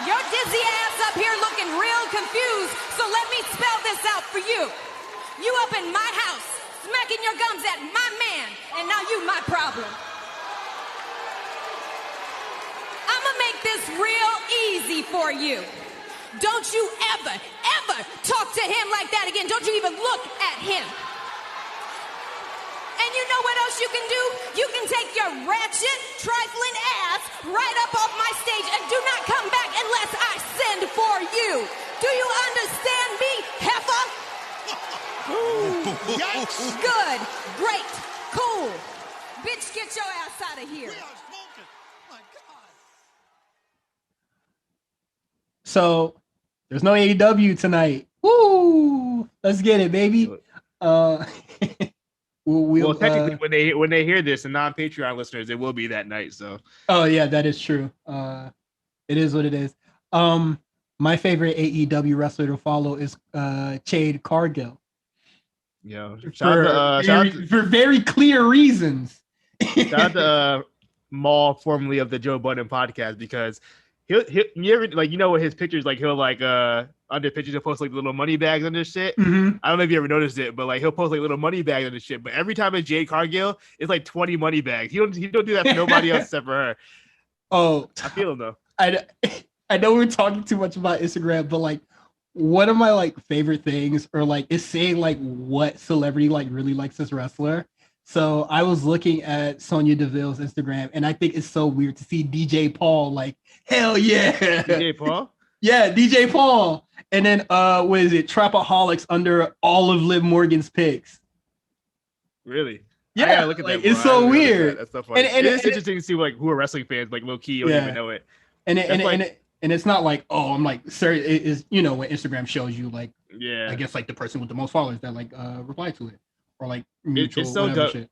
Your dizzy ass up here looking real confused, so let me spell this out for you. You up in my house, smacking your gums at my man, and now you my problem. I'ma make this real easy for you. Don't you ever talk to him like that again. Don't you even look at him. And you know what else you can do? You can take your ratchet, trifling ass right up off my stage and do not come back unless I send for you. Do you understand me, heifer? Good, great, cool. Bitch, get your ass out of here. So there's no AEW tonight. Woo! Let's get it, baby. Well, technically, when they hear this, and non-Patreon listeners, it will be that night. So. Oh yeah, that is true. It is what it is. My favorite AEW wrestler to follow is Jade Cargill. Yeah, for very clear reasons. Shout out to Maul, formerly of the Joe Budden podcast, because he'll you ever like what his pictures like he'll like under pictures he'll post like little money bags under shit. Mm-hmm. I don't know if you ever noticed it, but like he'll post like little money bags under shit. But every time it's Jade Cargill, it's like 20 money bags. He don't do that for nobody else except for her. Oh, I feel him though. I know we're talking too much about Instagram, but like one of my like favorite things or like is saying like what celebrity like really likes this wrestler. So I was looking at Sonya Deville's Instagram, and I think it's so weird to see DJ Paul like, hell yeah. DJ Paul? Yeah, DJ Paul. And then what is it? Trapaholics under all of Liv Morgan's picks. Really? Yeah, look at like, that. It's so weird. That's so funny. And it's interesting to see like who are wrestling fans like low key don't even know it. And it's not like, oh, I'm like, sir, it is when Instagram shows you like, I guess like the person with the most followers that like reply to it. Or like mutual it's so whatever dumb. shit.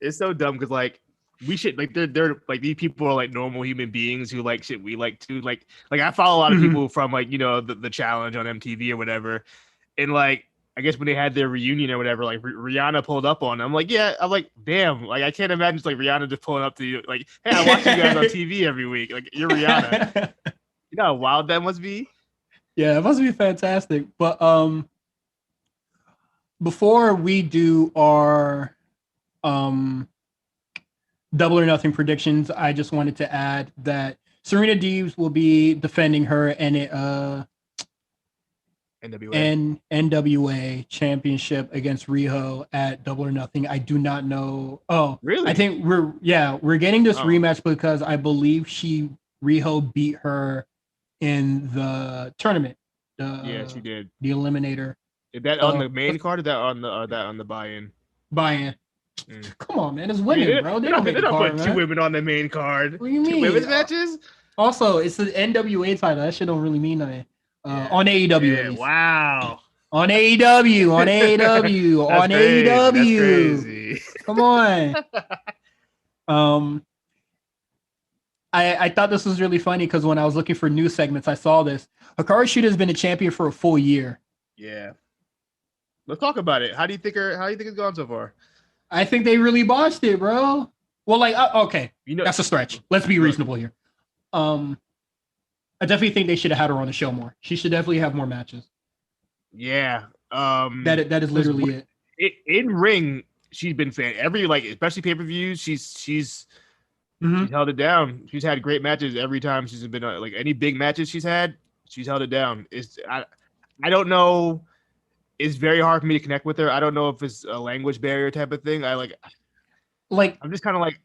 It's so dumb because like we should like they're like these people are like normal human beings who like shit we like too. Like I follow a lot of people from like the challenge on MTV or whatever, and like I guess when they had their reunion or whatever, like Rihanna pulled up on them. I'm like, damn, like I can't imagine just like Rihanna just pulling up to you like, hey, I watch you guys on TV every week. Like you're Rihanna. You know how wild that must be? Yeah, it must be fantastic. But before we do our Double or Nothing predictions, I just wanted to add that Serena Deebs will be defending her NWA championship against Riho at Double or Nothing. I do not know. Oh, really? I think we're getting this rematch because I believe Riho beat her in the tournament. Yeah, she did. The Eliminator. Is that on the main card or that on the buy-in? Buy-in. Come on, man. It's women, bro. They don't put two women on the main card. What do you mean? Two women's matches? Also, it's the NWA title. That shit don't really mean nothing. On AEW. Yeah, wow. On AEW. On AEW. On AEW. That's crazy. Come on. I thought this was really funny because when I was looking for news segments, I saw this. Hikaru Shida has been a champion for a full year. Yeah. Let's talk about it. How do you think it's gone so far? I think they really botched it, bro. Well, like, okay, that's a stretch. Let's be reasonable here. I definitely think they should have had her on the show more. She should definitely have more matches. Yeah. That is literally it. In ring, she's been fan. Every especially pay-per-views, she's held it down. She's had great matches every time she's been any big matches she's had. She's held it down. I don't know it's very hard for me to connect with her. I don't know if it's a language barrier type of thing. like I'm just kind of like,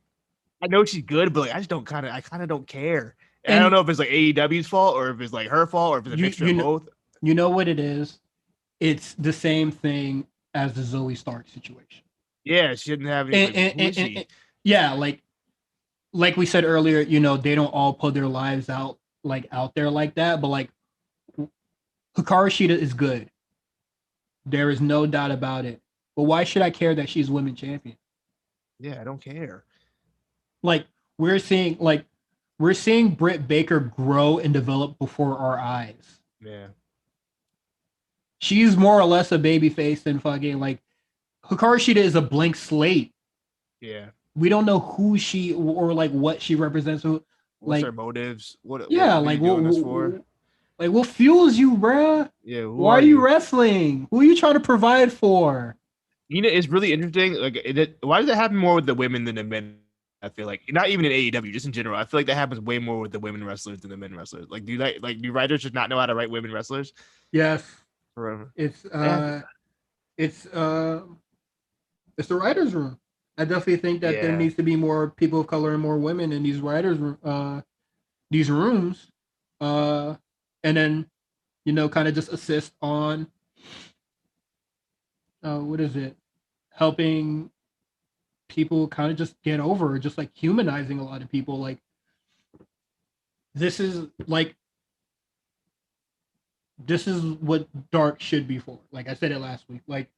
I know she's good, but like I kind of don't care. And I And- don't know if it's like AEW's fault or if it's like her fault or if it's a mixture of both. You know what it is? It's the same thing as the Zoe Stark situation. Yeah, she didn't have any. Yeah, like we said earlier, they don't all put their lives out there like that, but like Hikaru Shida is good. There is no doubt about it. But why should I care that she's women's champion? Yeah, I don't care. Like we're seeing Britt Baker grow and develop before our eyes. Yeah. She's more or less a babyface than fucking like Hikaru Shida is a blank slate. Yeah. We don't know who she or like what she represents. What's her motives? What what fuels you, bruh? Yeah. Why are you wrestling? Who are you trying to provide for? It's really interesting. Like, why does it happen more with the women than the men? I feel like not even in AEW, just in general. I feel like that happens way more with the women wrestlers than the men wrestlers. Like, do writers just not know how to write women wrestlers? Yes. Forever. It's the writers' room. I definitely think that there needs to be more people of color and more women in these these rooms, and then kind of just assist on helping people kind of just get over, just like humanizing a lot of people. Like this is what Dark should be for. Like I said it last week. Like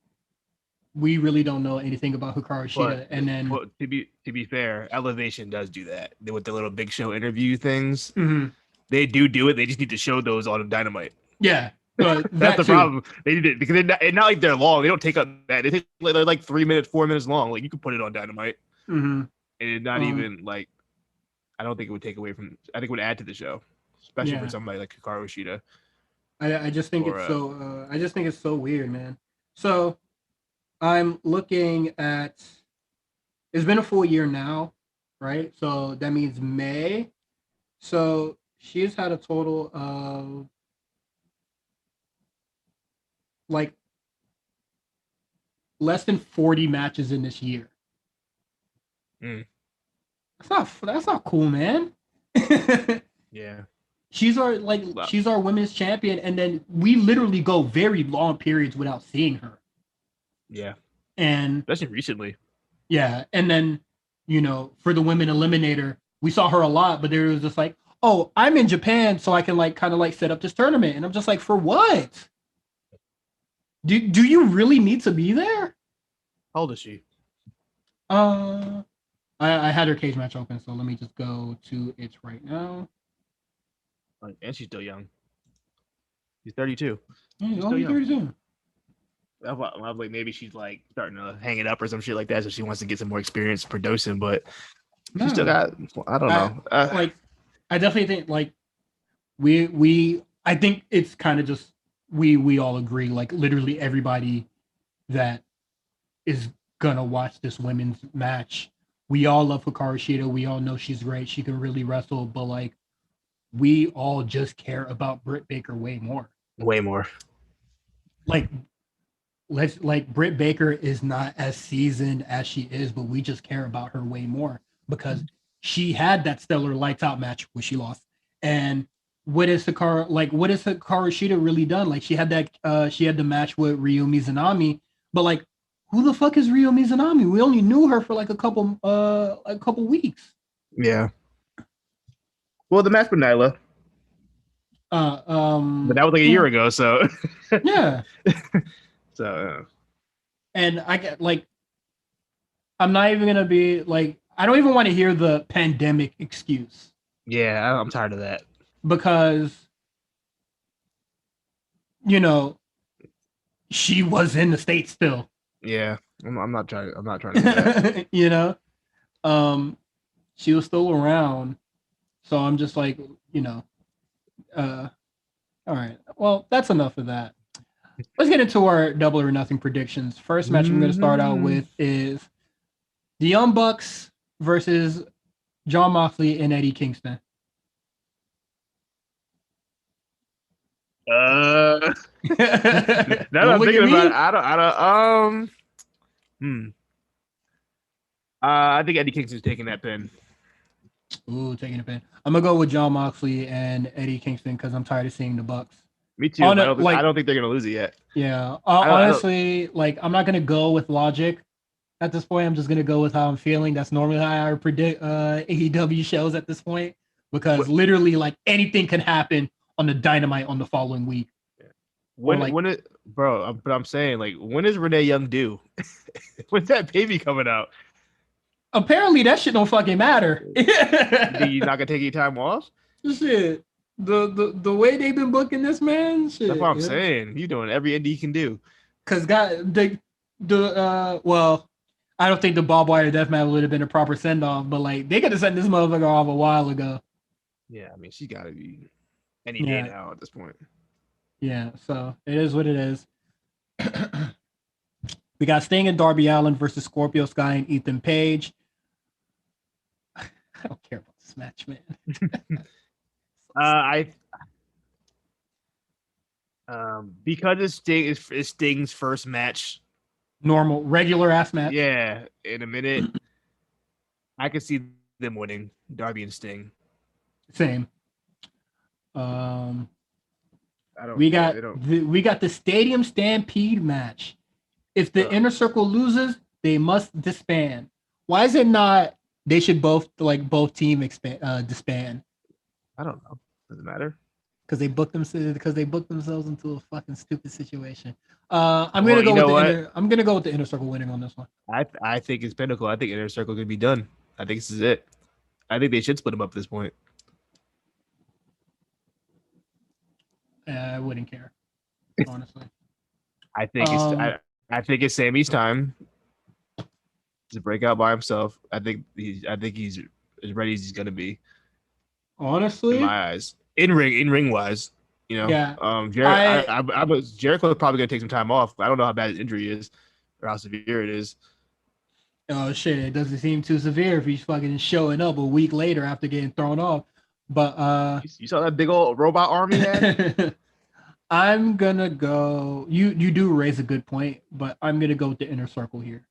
we really don't know anything about Hikaru Shida, and then to be fair, Elevation does do that with the little Big Show interview things. Mm-hmm. They do it. They just need to show those on Dynamite. Yeah, that's the problem. They need it because it's not like they're long. They don't take up that. They take they're like 3 minutes, 4 minutes long. Like you can put it on Dynamite, mm-hmm. and it's not even like. I don't think it would take away from. I think it would add to the show, especially for somebody like Hikaru Shida. I just think it's so. I just think it's so weird, man. So, I'm looking at. It's been a full year now, right? So that means May. So she's had a total of like less than 40 matches in this year. That's not cool, man. Yeah. She's our women's champion, and then we literally go very long periods without seeing her. Yeah. And especially recently. Yeah. And then, for the women eliminator, we saw her a lot, but there was just like, oh, I'm in Japan, so I can kind of set up this tournament. And I'm just like, for what? Do you really need to be there? How old is she? I had her cage match open, so let me just go to it right now. And she's still young. She's 32. Yeah, she's only 32. I was like, maybe she's like starting to hang it up or some shit like that, so she wants to get some more experience producing. But she still got. I don't know. I definitely think I think it's kind of just we all agree. Like literally everybody that is gonna watch this women's match, we all love Hikaru Shida. We all know she's great. She can really wrestle, but we all just care about Britt Baker way more. Way more. Britt Baker is not as seasoned as she is, but we just care about her way more because she had that stellar lights out match which she lost. And what has Hikaru Shida really done? She had the match with Ryo Mizunami, but who the fuck is Ryo Mizunami? We only knew her for a couple weeks. Yeah. Well, the match with Nyla. But that was a year ago, so yeah. So, and I get I'm not even gonna be I don't even want to hear the pandemic excuse. Yeah, I'm tired of that because she was in the States still. Yeah, I'm not trying to do that. She was still around, so I'm just all right. Well, that's enough of that. Let's get into our double or nothing predictions. First match I'm going to start out with is the Young Bucks versus Jon Moxley and Eddie Kingston. Now that Don't I'm look at thinking me. about it, I don't. I think Eddie Kingston's taking that pin. Ooh, taking a pin. I'm gonna go with John Moxley and Eddie Kingston because I'm tired of seeing the Bucks. Me too. On But it, I like, don't think they're gonna lose it yet. yeah. I don't. Honestly, like, I'm not gonna go with logic at this point. I'm just gonna go with how I'm feeling. That's normally how I predict AEW shows at this point because What- literally, like, anything can happen on the Dynamite on the following week. But I'm saying, like, when is Renee Young due? When's that baby coming out? Apparently, that shit don't fucking matter. You think he's not gonna take any time off? Shit. The way they've been booking this man, shit. That's what I'm saying. He's doing every indie he can do. Cause well, I don't think the barbed wire death match would have been a proper send off, but like they could have sent this motherfucker off a while ago. Yeah, I mean, she's got to be any day now at this point. Yeah, so it is what it is. We got Sting and Darby Allin versus Scorpio Sky and Ethan Page. I don't care about this match, man. Because it's Sting's first match. Normal, regular ass match. Yeah, in a minute, I could see them winning, Darby and Sting. Same. We got the Stadium Stampede match. If the Inner Circle loses, they must disband. Why is it not? They should both team disband. I don't know. Does it matter? Because they booked themselves into a fucking stupid situation. I'm gonna go with the Inner Circle winning on this one. I think it's Pinnacle. I think Inner Circle could be done. I think this is it. I think they should split them up at this point. I wouldn't care, honestly. I think it's Sammy's time to break out by himself. I think he's as ready as he's gonna be. Honestly, in my eyes, in ring wise, you know. Yeah. Jericho's probably gonna take some time off. I don't know how bad his injury is or how severe it is. Oh shit! It doesn't seem too severe if he's fucking showing up a week later after getting thrown off. But you saw that big old robot arm he had. I'm gonna go. You do raise a good point, but I'm gonna go with the Inner Circle here.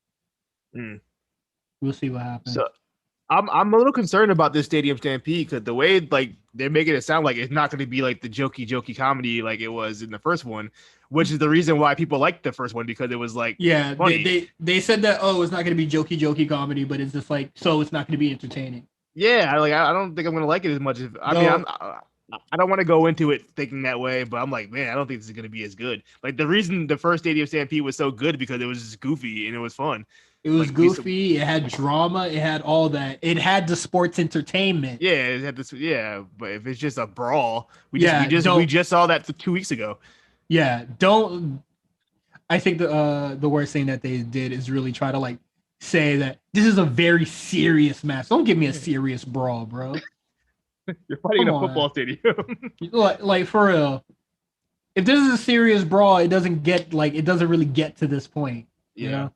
We'll see what happens. So I'm a little concerned about this Stadium Stampede because the way like they're making it sound like it's not going to be like the jokey comedy like it was in the first one, which is the reason why people liked the first one because it was like funny. They said that it's not going to be jokey comedy, but it's just like so it's not going to be entertaining. Yeah, I don't think I'm going to like it as much as I don't want to go into it thinking that way, but I'm like, man, I don't think this is going to be as good. Like the reason the first Stadium Stampede was so good because it was just goofy and it was fun. It was like, goofy. It had drama. It had all that. It had the sports entertainment. Yeah, it had this. Yeah, but if it's just a brawl, we just saw that 2 weeks ago. Yeah, don't. I think the worst thing that they did is really try to like say that this is a very serious match. Don't give me a serious brawl, bro. You're fighting in a football stadium. like for real. If this is a serious brawl, it doesn't really get to this point. Yeah. You know?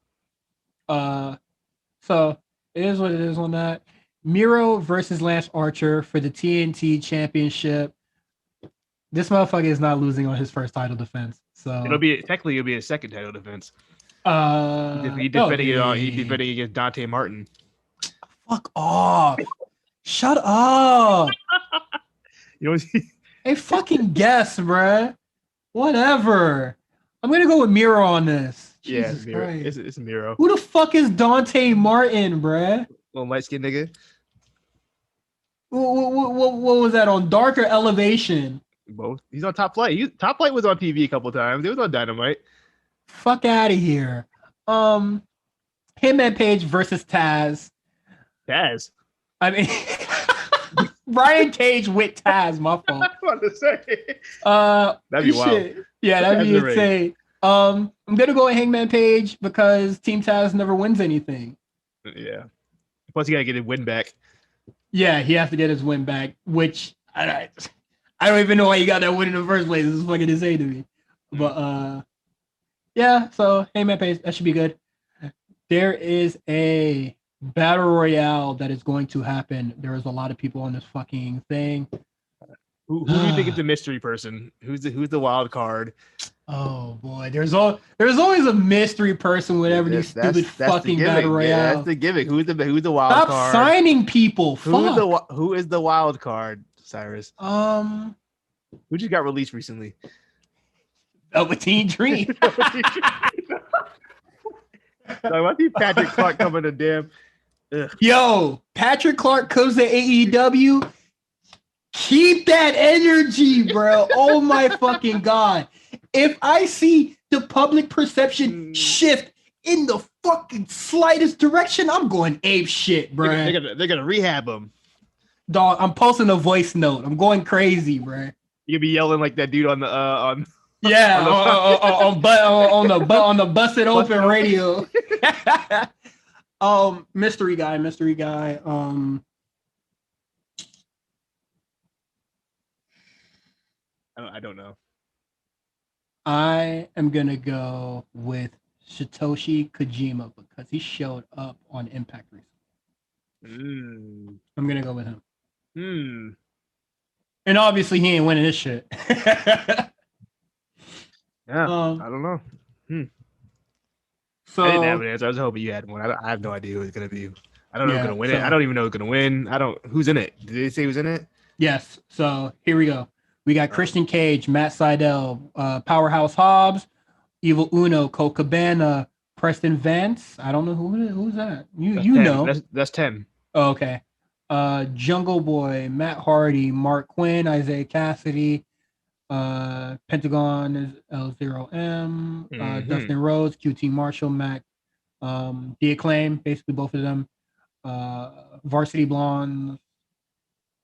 So it is what it is on that. Miro versus Lance Archer for the TNT Championship. This motherfucker is not losing on his first title defense. So it'll be a second title defense. He defending against Dante Martin. Fuck off. Shut up. Hey, fucking guess, bruh. Whatever. I'm gonna go with Miro on this. Jesus Miro. Christ. It's Miro. Who the fuck is Dante Martin, bruh? Little light skinned nigga. What was that on Dark or Elevation? Both. He's on Top Flight. Top Flight was on TV a couple times. It was on Dynamite. Fuck out of here. Him and Page versus Taz. Taz. I mean, Brian Cage with Taz. My fault. I was about to say. That'd be wild. Yeah, that'd be insane. I'm gonna go with Hangman Page because Team Taz never wins anything. Yeah. Plus, he gotta get his win back. Yeah, he has to get his win back, which I don't even know why he got that win in the first place. This is fucking insane to me. But yeah. So Hangman Page, that should be good. There is a battle royale that is going to happen. There is a lot of people on this fucking thing. Who do you think is the mystery person? Who's the wild card? Oh boy, there's always a mystery person whenever these stupid fucking battle royale. Yeah, that's the gimmick. Who's the wild Stop card? Stop signing people. Who is the wild card, Cyrus? Who just got released recently? Velveteen Dream. I see Patrick Clark coming to damn. Ugh. Yo, Patrick Clark comes to AEW. Keep that energy, bro. Oh my fucking god. If I see the public perception shift in the fucking slightest direction, I'm going ape shit, bro. They're gonna rehab him. Dog, I'm posting a voice note. I'm going crazy, bro. You'll be yelling like that dude on the on the Busted Open radio. Mystery guy. I don't know. I am gonna go with Satoshi Kojima because he showed up on Impact recently. I'm gonna go with him. And obviously he ain't winning this shit. Yeah, I don't know. So I didn't have an answer. I was hoping you had one. I have no idea who it's gonna be. I don't know who's gonna win it. I don't even know who's gonna win. Who's in it? Did they say who's in it? Yes. So here we go. We got Christian Cage, Matt Sydal, Powerhouse Hobbs, Evil Uno, Colt Cabana, Preston Vance. I don't know who's that. You know. That's 10. Oh, okay. Jungle Boy, Matt Hardy, Mark Quinn, Isaiah Cassidy, Pentagon is L0M, Dustin Rhodes, QT Marshall, Mac, The Acclaim, basically both of them, Varsity Blonde,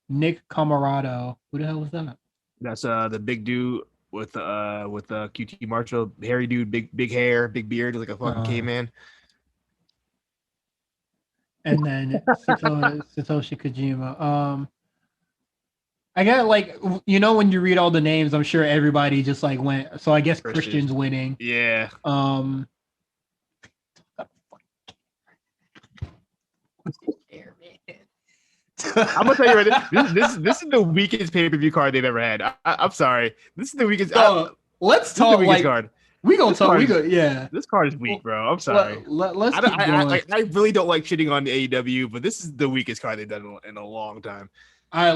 Nick Camarado. Who the hell was that? That's the big dude with QT Marshall, hairy dude, big hair, big beard, like a fucking caveman. And then Satoshi Kojima. I got when you read all the names, I'm sure everybody just went. So I guess Christian's winning. Yeah. I'm gonna tell you right now, this is the weakest pay-per-view card they've ever had. I'm sorry. This is the weakest. Let's talk card. We gonna talk. Yeah. This card is weak, bro. I'm sorry. Let's keep going. I really don't like shitting on the AEW, but this is the weakest card they've done in a long time. I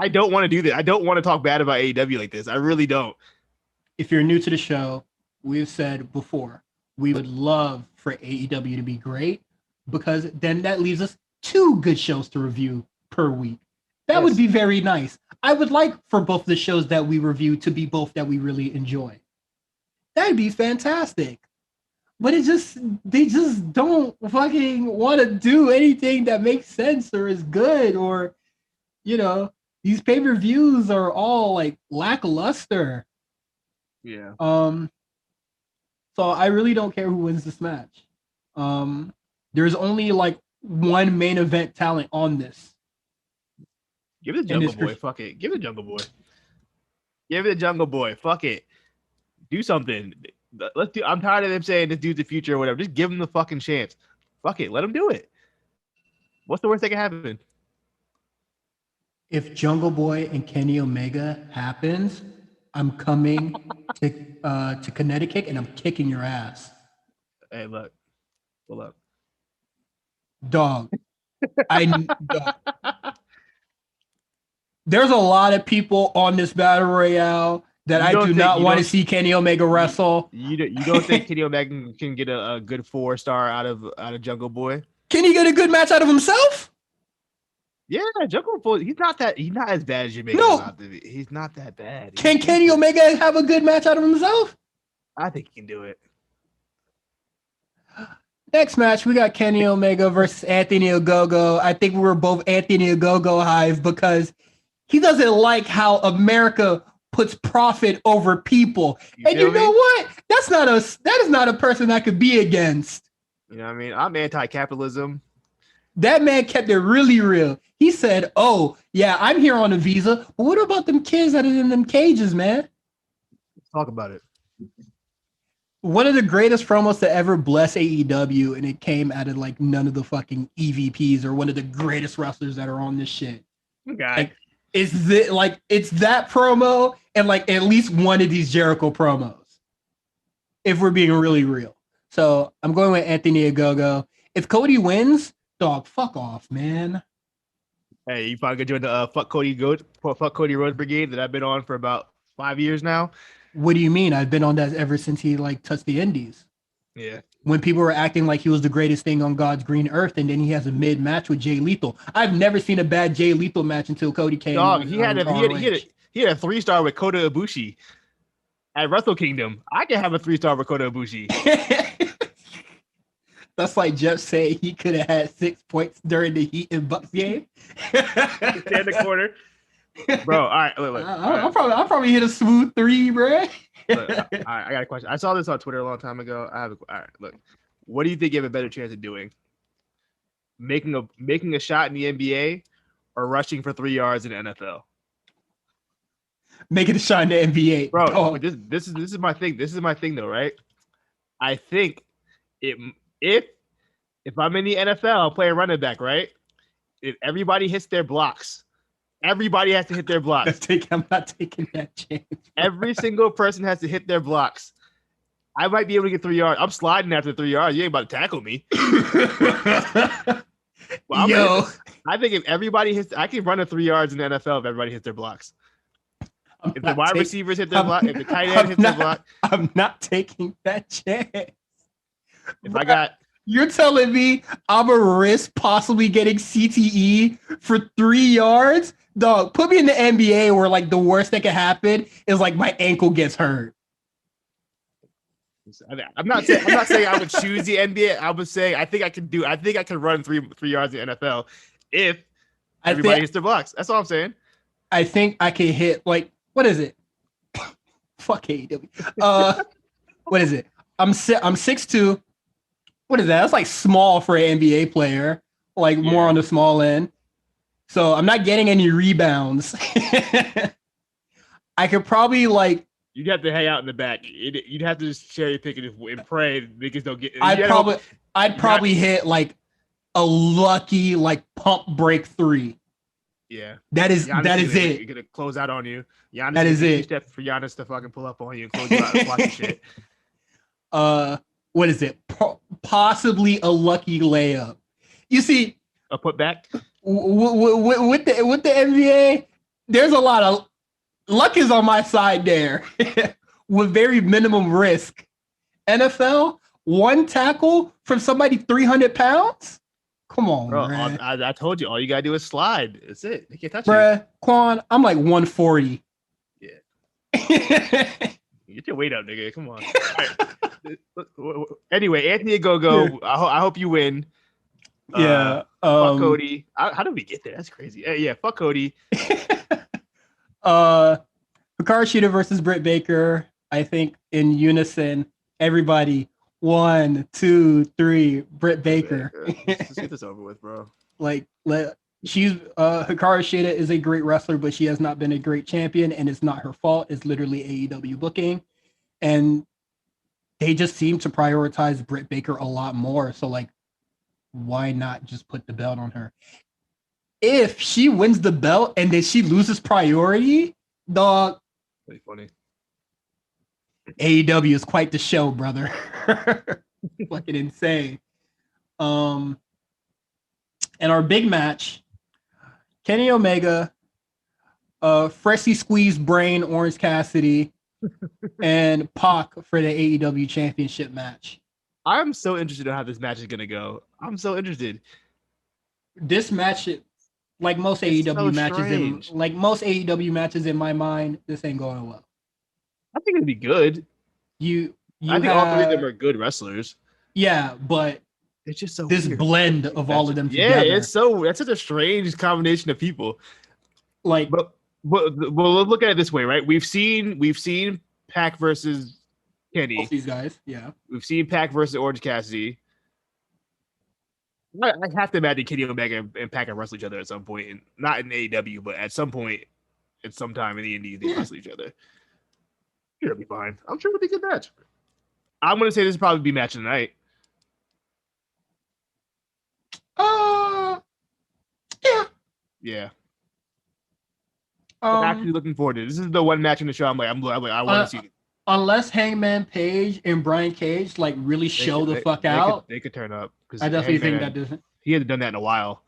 don't want to do that. I don't want to talk bad about AEW like this. I really don't. If you're new to the show, we've said before we would love for AEW to be great because then that leaves us 2 good shows to review per week. That would be very nice. I would like for both the shows that we review to be both that we really enjoy. That'd be fantastic. But they just don't fucking want to do anything that makes sense or is good, or these pay-per-views are all lackluster. Yeah. So I really don't care who wins this match. There's only one main event talent on this. Give it the Jungle Boy. Fuck it. Give it the Jungle Boy. Give it the Jungle Boy. Fuck it. Do something. Let's do. I'm tired of them saying this dude's the future or whatever. Just give him the fucking chance. Fuck it. Let him do it. What's the worst that can happen? If Jungle Boy and Kenny Omega happens, I'm coming to Connecticut and I'm kicking your ass. Hey, look. Pull up. Dog. There's a lot of people on this battle royale that I do not want to see Kenny Omega wrestle. You don't think Kenny Omega can get a good 4-star out of Jungle Boy? Can he get a good match out of himself? Yeah, Jungle Boy. He's not as bad as you make him out to be. He's not that bad. Can Kenny Omega have a good match out of himself? I think he can do it. Next match, we got Kenny Omega versus Anthony Ogogo. I think we were both Anthony Ogogo hive because he doesn't like how America puts profit over people. And you know what? That is not a person I could be against. You know what I mean? I'm anti-capitalism. That man kept it really real. He said, "Oh, yeah, I'm here on a visa. But what about them kids that are in them cages, man?" Let's talk about it. One of the greatest promos to ever bless AEW, and it came out of none of the fucking EVPs or one of the greatest wrestlers that are on this shit. Okay. Like, it's that promo and like at least one of these Jericho promos. If we're being really real. So I'm going with Anthony Ogogo. If Cody wins, dog, fuck off, man. Hey, you probably gonna join the fuck Cody Rhodes brigade that I've been on for about 5 years now. What do you mean? I've been on that ever since he like touched the indies. Yeah. When people were acting like he was the greatest thing on God's green earth, and then he has a mid match with Jay Lethal. I've never seen a bad Jay Lethal match until Cody came. Dog, on, he had a 3-star with Kota Ibushi at Wrestle Kingdom. I can have a 3-star with Kota Ibushi. That's like Jeff saying he could have had 6 points during the Heat and Bucks game. Stand in the corner. Bro, all right, look. I'll probably hit a smooth 3, bro. Look, I got a question. I saw this on Twitter a long time ago. All right, look. What do you think you have a better chance of doing? Making a shot in the NBA or rushing for 3 yards in the NFL? Making a shot in the NBA. Bro, oh. this is my thing. This is my thing though, right? I think if I'm in the NFL, I'll play a running back, right? If everybody hits their blocks, everybody has to hit their blocks. I'm not taking that chance. Every single person has to hit their blocks. I might be able to get 3 yards. I'm sliding after 3 yards. You ain't about to tackle me. Well, I think if everybody hits, I can run a 3 yards in the NFL if everybody hits their blocks. If the wide receivers hit their block, if the tight end hits their block, I'm not taking that chance. You're telling me I'm a risk possibly getting CTE for 3 yards? Dog, put me in the NBA where like the worst that can happen is like my ankle gets hurt. I'm not saying I would choose the NBA. I would say I think I can run three yards in the NFL if everybody hits their blocks. That's all I'm saying. I think I can hit like what is it? Fuck AEW. What is it? I'm 6'2". What is that? That's like small for an NBA player. Like more on the small end. So I'm not getting any rebounds. I could probably like. You'd have to hang out in the back. You'd have to just cherry pick it and pray niggas don't get. I'd probably hit like a lucky like pump break 3. Yeah, that is it. You're gonna close out on you. Giannis, that is it. Step for Giannis to fucking pull up on you and close you out and block your shit. What is it? Possibly a lucky layup. You see, a putback with the NBA. There's a lot of luck is on my side there, with very minimum risk. NFL, one tackle from somebody 300 pounds. Come on, bro. I told you, all you gotta do is slide. That's it. They can't touch you. Quan, I'm like 140. Yeah. Get your weight up, nigga. Come on. Right. Anyway, Anthony Ogogo, I hope you win. Yeah. Fuck Cody. How did we get there? That's crazy. Yeah, fuck Cody. Hikaru Shida versus Britt Baker. I think in unison, everybody. 1, 2, 3. Britt Baker. Let's get this over with, bro. Like, she's Hikaru Shida is a great wrestler, but she has not been a great champion, and it's not her fault. It's literally AEW booking, and they just seem to prioritize Britt Baker a lot more. So, like, why not just put the belt on her? If she wins the belt and then she loses priority, dog. Pretty funny. AEW is quite the show, brother. Fucking insane. And our big match, Kenny Omega, freshly squeezed brain Orange Cassidy, and Pac for the AEW championship match. I'm so interested in how this match is gonna go. I'm so interested. This match, like most AEW matches in my mind, this ain't going well. I think it'd be good. I think all three of them are good wrestlers. Yeah, but it's just so this weird. Blend of all of them together. Yeah, that's such a strange combination of people. Like, but let's look at it this way, right? We've seen Pac versus Kenny. Both these guys, yeah. We've seen Pac versus Orange Cassidy. I have to imagine Kenny Omega and Pac can wrestle each other at some point, and not in AEW, but at some point, at some time in the Indies, they wrestle each other. It'll be fine. I'm sure it'll be a good match. I'm gonna say this will probably be match of the night. Yeah. Yeah. I'm actually looking forward to it. This is the one match in the show. I want to see it. Unless Hangman Page and Brian Cage like really show the fuck out, they could turn up. I definitely think that doesn't. He hasn't done that in a while.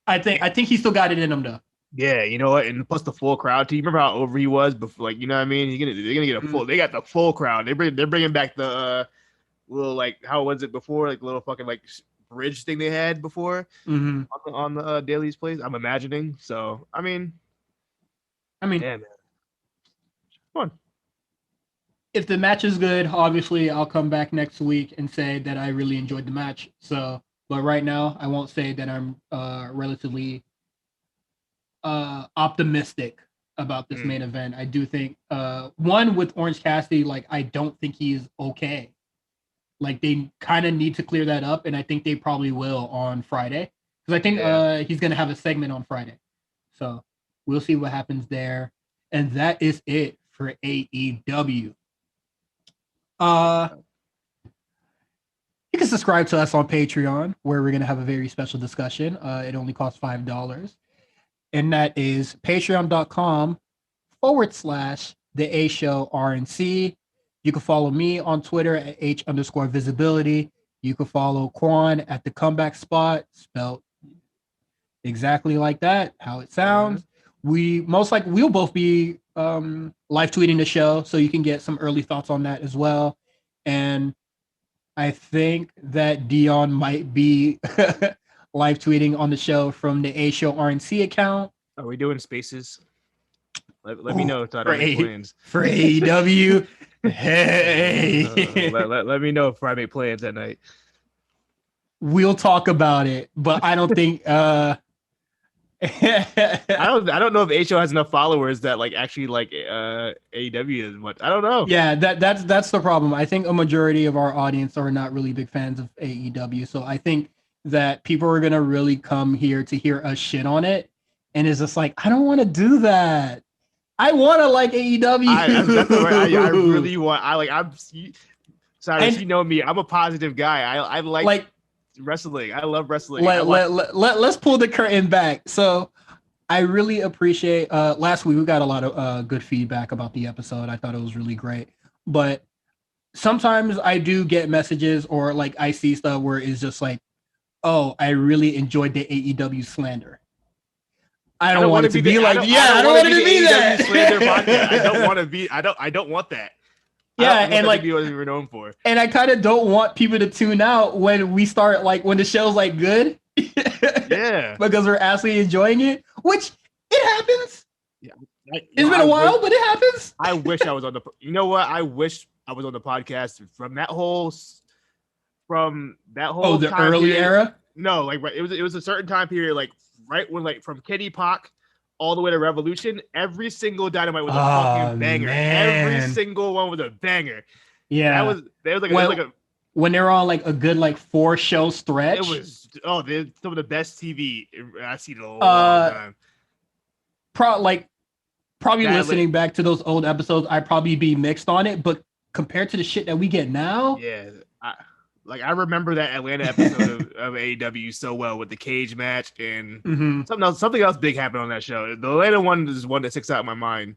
I think he still got it in him though. Yeah, you know what? And plus the full crowd too. You remember how over he was before? Like, you know what I mean? They're gonna get a full. They got the full crowd. They're bringing back the little like how was it before? Like little fucking like bridge thing they had before on the Daily's Place. I'm imagining. So I mean, yeah, man. Fun. If the match is good, obviously I'll come back next week and say that I really enjoyed the match. So, but right now I won't say that I'm relatively optimistic about this main event. I do think one with Orange Cassidy, like I don't think he's okay. Like they kind of need to clear that up, and I think they probably will on Friday because I think he's gonna have a segment on Friday. So we'll see what happens there, and that is it for AEW. You can subscribe to us on Patreon, where we're gonna have a very special discussion. It only costs $5. And that is patreon.com/The A Show RNC. You can follow me on Twitter at H_visibility. You can follow Quan at the comeback spot, spelled exactly like that, how it sounds. We most likely we'll both be live tweeting the show, so you can get some early thoughts on that as well. And I think that Dion might be live tweeting on the show from the A Show RNC account. Are we doing spaces? Let me know if I don't make plans. For AEW. Hey. Let me know if I make plans that night. We'll talk about it, but I don't think I don't know if HO has enough followers that like actually like AEW as much. I don't know. Yeah, that's the problem. I think a majority of our audience are not really big fans of AEW, so I think that people are gonna really come here to hear us shit on it, and it's just like I don't want to do that. I want to like AEW. I really want. I'm sorry, you know me. I'm a positive guy. I like wrestling. I love wrestling. Let's pull the curtain back. So I really appreciate last week we got a lot of good feedback about the episode. I thought it was really great. But sometimes I do get messages or like I see stuff where it's just like, oh, I really enjoyed the AEW slander. I don't want it to be like, I don't want it to be that. Slander podcast. I don't want to be. I don't want that. Yeah, and like be what we were known for. And I kind of don't want people to tune out when we start like when the show's like good. Yeah, because we're actually enjoying it, which it happens. Yeah, it's been a while, but it happens. I wish I was on the. You know what? I wish I was on the podcast from that whole. Oh, the early period. Era. No, like it was a certain time period, like right when like from Kenny Pac all the way to Revolution, every single Dynamite was a fucking banger. Man. Every single one was a banger. Yeah, that was when they were on like a good like 4-show stretch. It was they're some of the best TV I've seen in a long time. Probably listening back to those old episodes, I'd probably be mixed on it, but compared to the shit that we get now, yeah. I remember that Atlanta episode of AEW so well with the cage match and something else big happened on that show. The Atlanta one is one that sticks out in my mind.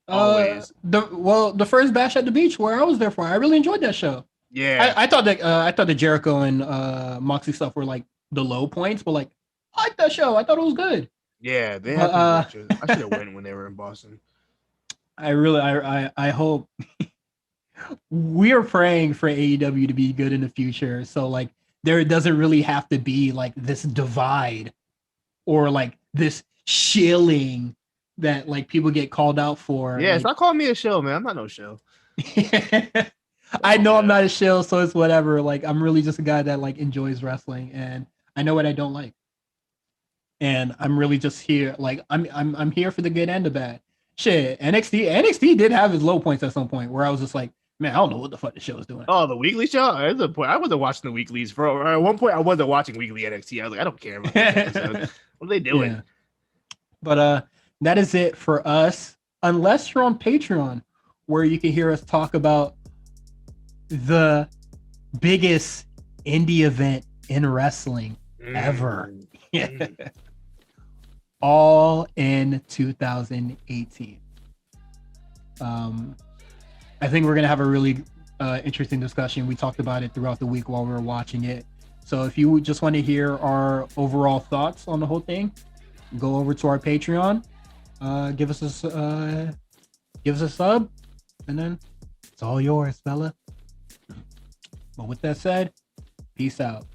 Always. The first Bash at the Beach where I was there for, I really enjoyed that show. Yeah, I thought that Jericho and Moxley stuff were like the low points, but like I liked that show. I thought it was good. Yeah, they had matches. I should have went when they were in Boston. I hope. We are praying for AEW to be good in the future. So like there doesn't really have to be like this divide or like this shilling that like people get called out for. Yeah, like, stop calling me a shill, man. I'm not no shill. I know I'm not a shill, so it's whatever. Like I'm really just a guy that like enjoys wrestling and I know what I don't like. And I'm really just here. Like I'm here for the good and the bad. Shit, NXT did have its low points at some point where I was just like, man, I don't know what the fuck the show is doing. Oh, the weekly show? There's a point. I wasn't watching the weeklies. At one point, I wasn't watching weekly NXT. I was like, I don't care about this episode. What are they doing? Yeah. But that is it for us. Unless you're on Patreon, where you can hear us talk about the biggest indie event in wrestling ever. all in 2018. I think we're gonna have a really interesting discussion. We talked about it throughout the week while we were watching it. So if you just want to hear our overall thoughts on the whole thing, go over to our Patreon, give us a sub, and then it's all yours, fella. But with that said, peace out.